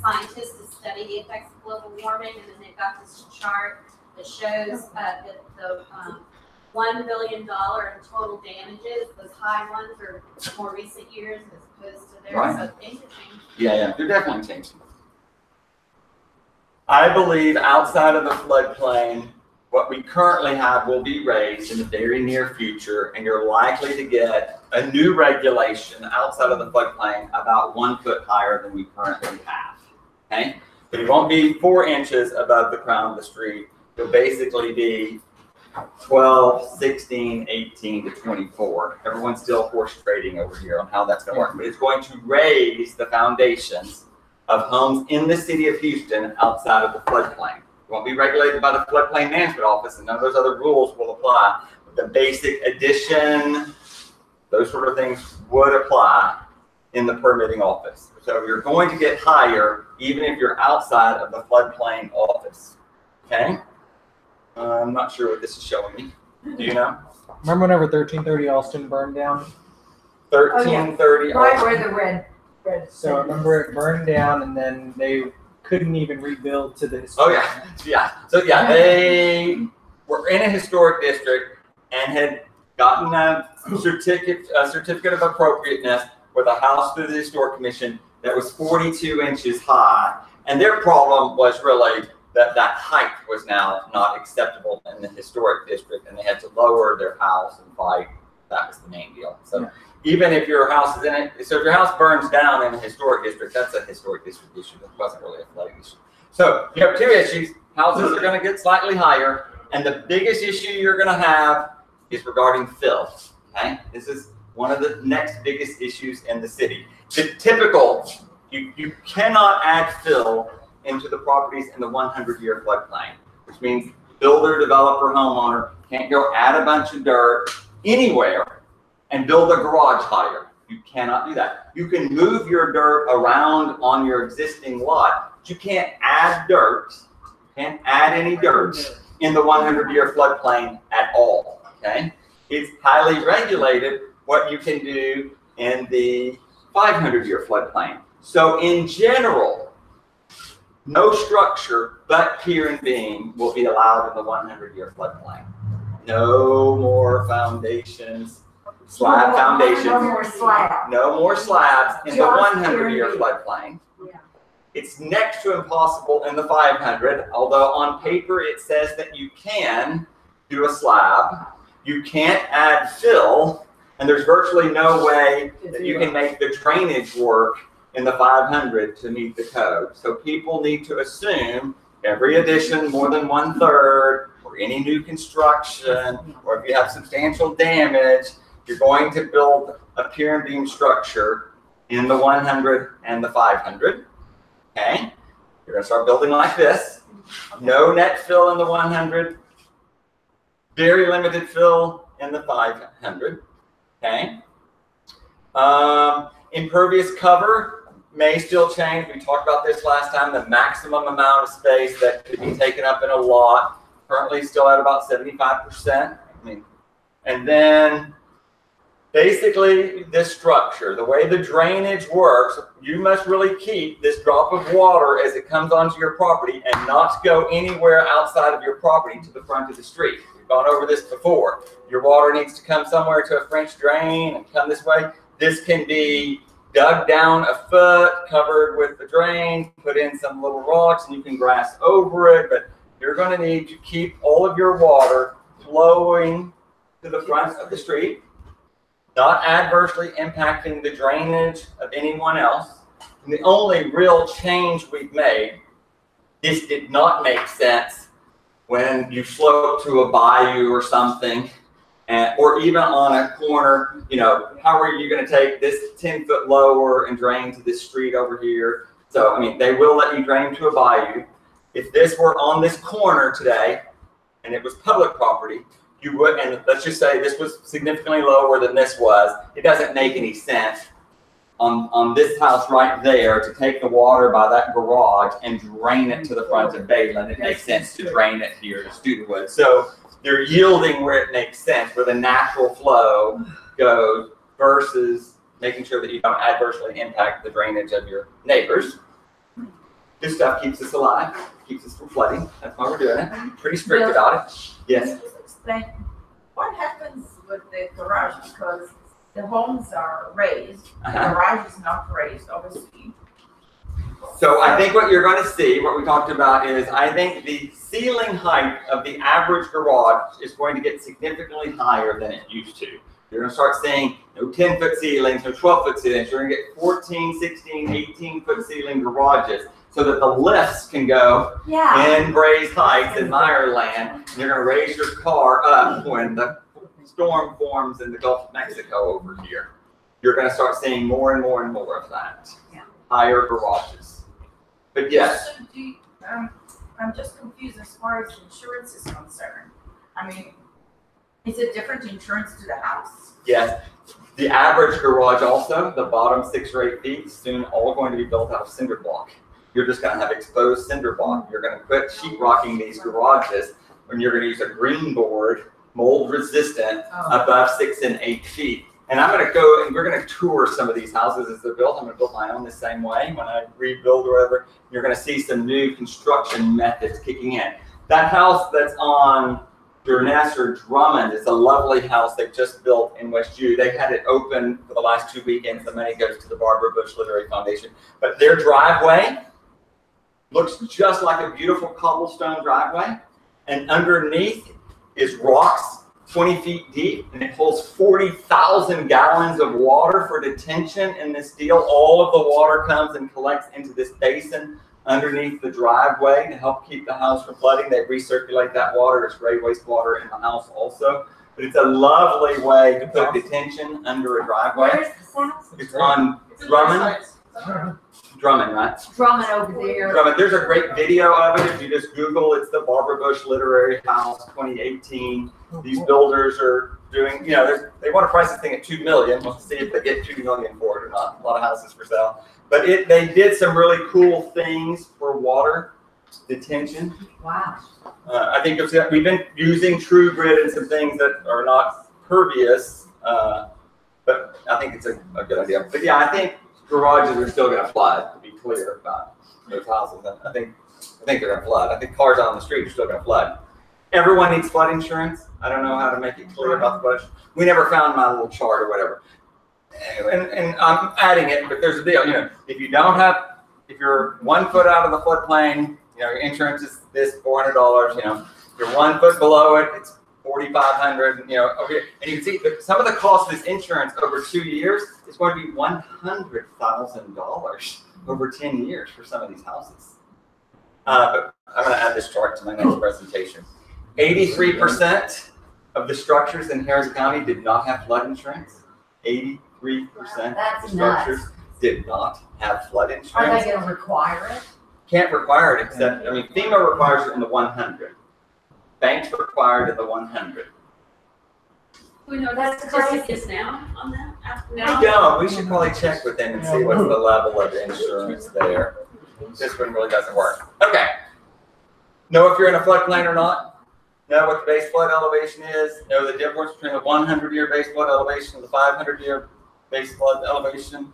scientists to study the effects of global warming, and then they've got this chart that shows the $1 billion in total damages. Those high ones are more recent years as opposed to theirs, so things are changing. Yeah, they're definitely changing. I believe outside of the floodplain, what we currently have will be raised in the very near future, and you're likely to get a new regulation outside of the floodplain about 1 foot higher than we currently have. Okay? But it won't be 4 inches above the crown of the street. It'll basically be 12, 16, 18 to 24. Everyone's still horse trading over here on how that's going to work, but it's going to raise the foundations of homes in the city of Houston outside of the floodplain. won't be regulated by the Floodplain Management Office, and none of those other rules will apply. But the basic addition, those sort of things would apply in the permitting office. So you're going to get higher even if you're outside of the floodplain office. Okay? I'm not sure what this is showing me. Do you know? Remember whenever 1330 Alston burned down? 1330. Right where the red. So I remember it burned down, and then they couldn't even rebuild to the Oh historic. yeah. So yeah, they were in a historic district and had gotten a certificate of appropriateness with a house through the historic commission that was 42 inches high. And their problem was really that that height was now not acceptable in the historic district, and they had to lower their house and fight. That was the main deal. So even if your house is in it, so if your house burns down in a historic district, that's a historic district issue. That wasn't really a flooding issue. So you have two issues. Houses are going to get slightly higher, and the biggest issue you're going to have is regarding fill. Okay, this is one of the next biggest issues in the city. The typical, you cannot add fill into the properties in the 100-year floodplain, which means builder, developer, homeowner can't go add a bunch of dirt anywhere and build a garage higher. You cannot do that. You can move your dirt around on your existing lot, but you can't add dirt, can't add any dirt in the 100-year floodplain at all. Okay, it's highly regulated what you can do in the 500-year floodplain. So in general, no structure but pier and beam will be allowed in the 100-year floodplain. No more foundations, slab foundations. No more slabs. No more slabs in the Just 100-year floodplain. It's next to impossible in the 500, although on paper it says that you can do a slab. You can't add fill, and there's virtually no way that you can make the drainage work in the 500 to meet the code. So people need to assume every addition more than 1/3, or any new construction, or if you have substantial damage, you're going to build a pier and beam structure in the 100 and the 500. Okay, you're going to start building like this. No net fill in the 100. Very limited fill in the 500. Okay. Impervious cover may still change. We talked about this last time. The maximum amount of space that could be taken up in a lot, currently still at about 75%. And then basically this structure, the way the drainage works, you must really keep this drop of water as it comes onto your property and not go anywhere outside of your property to the front of the street. We've gone over this before. Your water needs to come somewhere to a French drain and come this way. This can be dug down a foot, covered with the drain, put in some little rocks, and you can grass over it, but you're going to need to keep all of your water flowing to the front of the street, not adversely impacting the drainage of anyone else. And the only real change we've made, this did not make sense when you slope to a bayou or something, or even on a corner. You know, how are you going to take this 10 foot lower and drain to this street over here? So, I mean, they will let you drain to a bayou. If this were on this corner today and it was public property, you would, and let's just say this was significantly lower than this was, it doesn't make any sense on this house right there to take the water by that garage and drain it to the front of Bayland. It makes sense to drain it here to Studewood. So they're yielding where it makes sense, where the natural flow goes, versus making sure that you don't adversely impact the drainage of your neighbors. This stuff keeps us alive, keeps us from flooding. That's why we're doing it. Pretty strict about it. Yes? Explain what happens with the garage, because the homes are raised, the garage is not raised, obviously. So I think what you're going to see, what we talked about is, I think the ceiling height of the average garage is going to get significantly higher than it used to. You're going to start seeing no 10-foot ceilings, no 12-foot ceilings. You're going to get 14, 16, 18-foot ceiling garages, so that the lifts can go in Braes Heights in Meyerland. You're going to raise your car up when the storm forms in the Gulf of Mexico over here. You're going to start seeing more and more and more of that. Higher garages. But yes. So I'm just confused as far as insurance is concerned. I mean, is it different insurance to the house? Yes. The average garage also, the bottom 6 or 8 feet, soon all going to be built out of cinder block. You're just going to have exposed cinder block. You're going to quit sheetrocking these garages, and you're going to use a green board, mold resistant, above 6 and 8 feet. And I'm going to go and we're going to tour some of these houses as they're built. I'm going to build my own the same way when I rebuild or whatever. You're going to see some new construction methods kicking in. That house that's on Durness or Drummond is a lovely house they just built in West U. They've had it open for the last 2 weekends. The money goes to the Barbara Bush Literary Foundation. But their driveway looks just like a beautiful cobblestone driveway. And underneath is rocks 20 feet deep, and it holds 40,000 gallons of water for detention in this deal. All of the water comes and collects into this basin underneath the driveway to help keep the house from flooding. They recirculate that water. There's gray wastewater in the house also. But it's a lovely way to put detention under a driveway. Where's this house? It's on Drummond. Drummond, right? Drummond over there. Drummond. There's a great video of it. If you just Google, it's the Barbara Bush Literary House 2018. These builders are doing, they want to price this thing at $2 million. We'll see if they get $2 million for it or not. A lot of houses for sale. But they did some really cool things for water detention. Wow. I think we've been using True Grid and some things that are not pervious, but I think it's a good idea. But yeah, I think garages are still going to flood, to be clear about those houses. I think they're going to flood. I think cars on the street are still going to flood. Everyone needs flood insurance. I don't know how to make it clear about the flood. We never found my little chart or whatever. And I'm adding it, but there's a deal. If you're 1 foot out of the floodplain, your insurance is this $400. If you're 1 foot below it, it's $4,500. Okay, and you can see that some of the cost of this insurance over 2 years is going to be $100,000 over 10 years for some of these houses. But I'm going to add this chart to my next presentation. 83% of the structures in Harris County did not have flood insurance. 83% of structures did not have flood insurance. Are they going to require it? Can't require it except, FEMA requires it in the 100. Banks required in the 100. We know that's statistics now on that? I don't. We should probably check with them and see what's the level of insurance there. This one really doesn't work. Okay. Know if you're in a floodplain or not. Know what the base flood elevation is. Know the difference between the 100-year base flood elevation and the 500-year base flood elevation.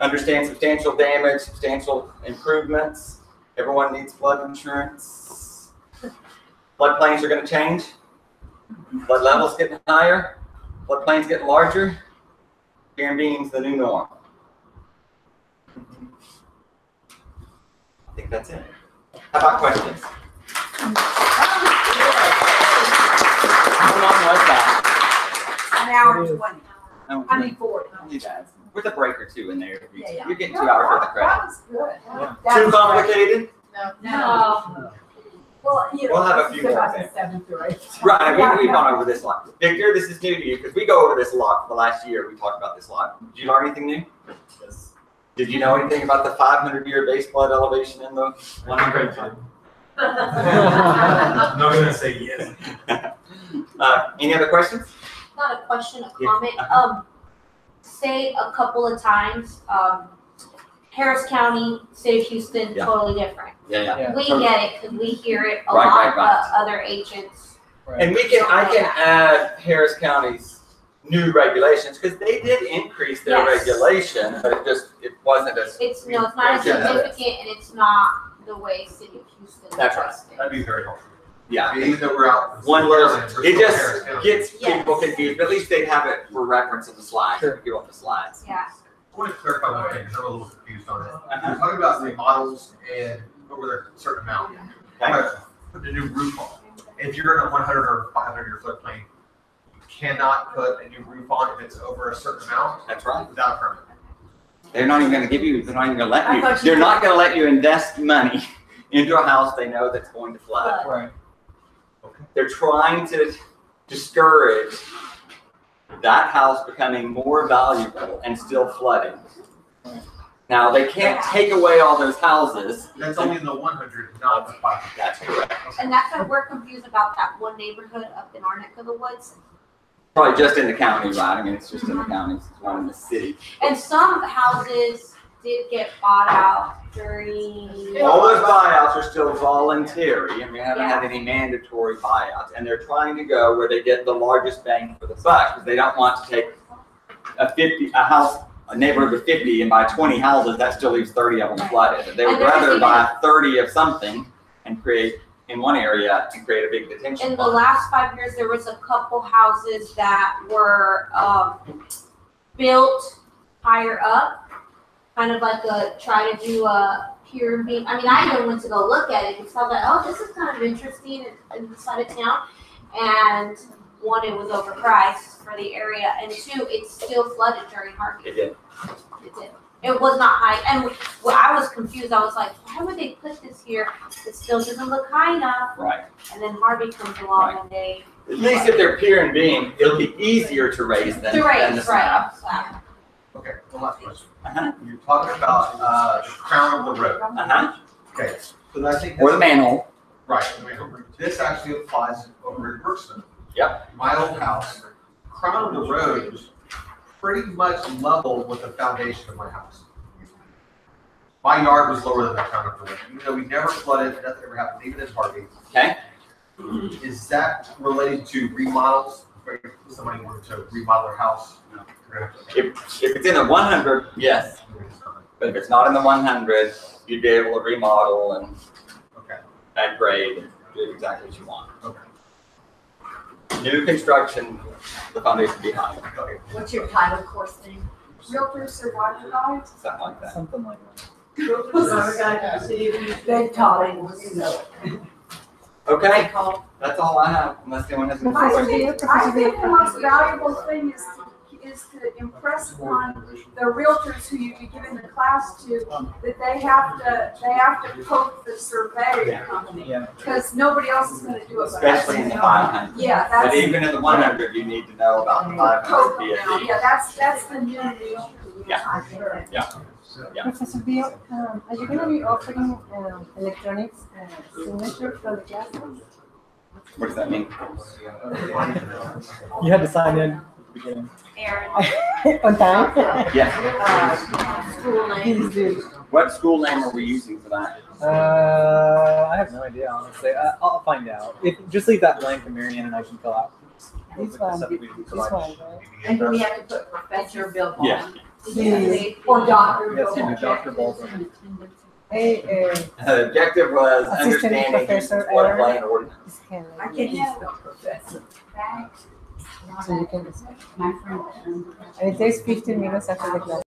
Understand substantial damage, substantial improvements. Everyone needs flood insurance. Floodplains are going to change. Flood levels getting higher. Floodplains getting larger. Being's the new norm. I think that's it. How about questions? How long was that? An hour and 20. Oh, I mean, 40. with a break or two in there. Yeah. You're getting 2 hours worth of credit. That was good. Yeah. Too complicated? No. Well, We'll have a few more things. 7th or 8th. Right, we've gone over this a lot. Victor, this is new to you because we go over this a lot for the last year. We talked about this a lot. Did you learn anything new? Yes. Did you know anything about the 500-year base flood elevation in the 100? I'm not going to say yes. Any other questions? Not a question, a Yeah. comment. Say a couple of times, Harris County, City of Houston, Yeah. totally different. Yeah. We get it because we hear it a Right, lot, right. but other agents. And I can add Harris County's new regulations because they did increase their Yes. regulation, but it wasn't as. It's not as Yeah. significant and it's not the way City of Houston That's right. does it. That'd be very helpful. Yeah. Even though we're out. One little, it just gets Yes. people confused, but at least they have it for reference in the slides. Sure. If you want the slides. Yeah. I want to clarify one thing because I'm a little confused on it. You're talking about remodels and over a certain amount. Put a new roof on. If you're in a 100 or 500-year floodplain, you cannot put a new roof on if it's over a certain amount. That's right. Without a permit. They're not even going to give you. They're not even going to let you. They're not going to let you invest money into a house they know that's going to flood. Right. Okay. They're trying to discourage that house becoming more valuable and still flooding. Now, they can't take away all those houses. That's only in the 100, not the 500. That's correct. And that's why we're confused about that one neighborhood up in our neck of the woods. Probably just in the county, right? I mean, it's just in the county, it's not in the city. And some houses did get bought out during. All those buyouts are still voluntary, and we haven't had any mandatory buyouts. And they're trying to go where they get the largest bang for the buck, because they don't want to take a neighborhood with 50 and buy 20 houses. That still leaves 30 of them flooded. They would rather buy 30 of something and create in one area and create a big detention In the pond. last 5 years, there was a couple houses that were built higher up, kind of like try to do a pier beam. I mean, I even went to go look at it because I was like, oh, this is kind of interesting in the side of town. And one, it was overpriced for the area, and two, it's still flooded during Harvey. It did. It did. It was not high, and well, I was confused. I was like, why would they put this here? It still doesn't look high enough. Right. And then Harvey comes along and they. At least if they're pier and beam, it'll be easier to raise than the slab. Okay, one last question. You're talking about the crown of the road. Okay, so I think. Or the manhole. Right, the manhole. This actually applies over in Brookston. Yep. My old house, crown of the road is pretty much level with the foundation of my house. My yard was lower than the crown of the road. Even though we never flooded, nothing ever happened, even in Harvey. Okay. Is that related to remodels? If somebody wanted to remodel their house? No. If it's in the 100, yes. But if it's not in the 100, you'd be able to remodel and add grade and do exactly what you want. Okay. New construction, the foundation would be high. What's your title course name? Realtor Survival Guide? Something like that. Something like that. Realtor Survival Guide. Good calling, you know. Okay, that's all I have, unless anyone has any questions. I think the most valuable thing is to impress upon the realtors who you'd be giving the class to that they have to poke the survey company because nobody else is going to do it. Especially in the 500. Yeah, that's. But even in the 100, you need to know about the 500 BSD. Yeah, that's the new deal. Yeah. Yeah. Yeah. Professor Bill, are you going to be offering electronics signature for the classes? What does that mean? You had to sign in at the beginning. Aaron. On time? Yeah. School name. What school name are we using for that? I have no idea, honestly. I'll find out. Just leave that blank and Marianne and I can fill out. This one, right? And do we have to put Professor Bill Ball? Yeah. Or Dr. Yes, Bill Ball? Dr. Baldwin. Hey, The objective was Assistant understanding Professor floodplain ordinance. I can't spell professor. So you can and it takes 15 minutes after the class.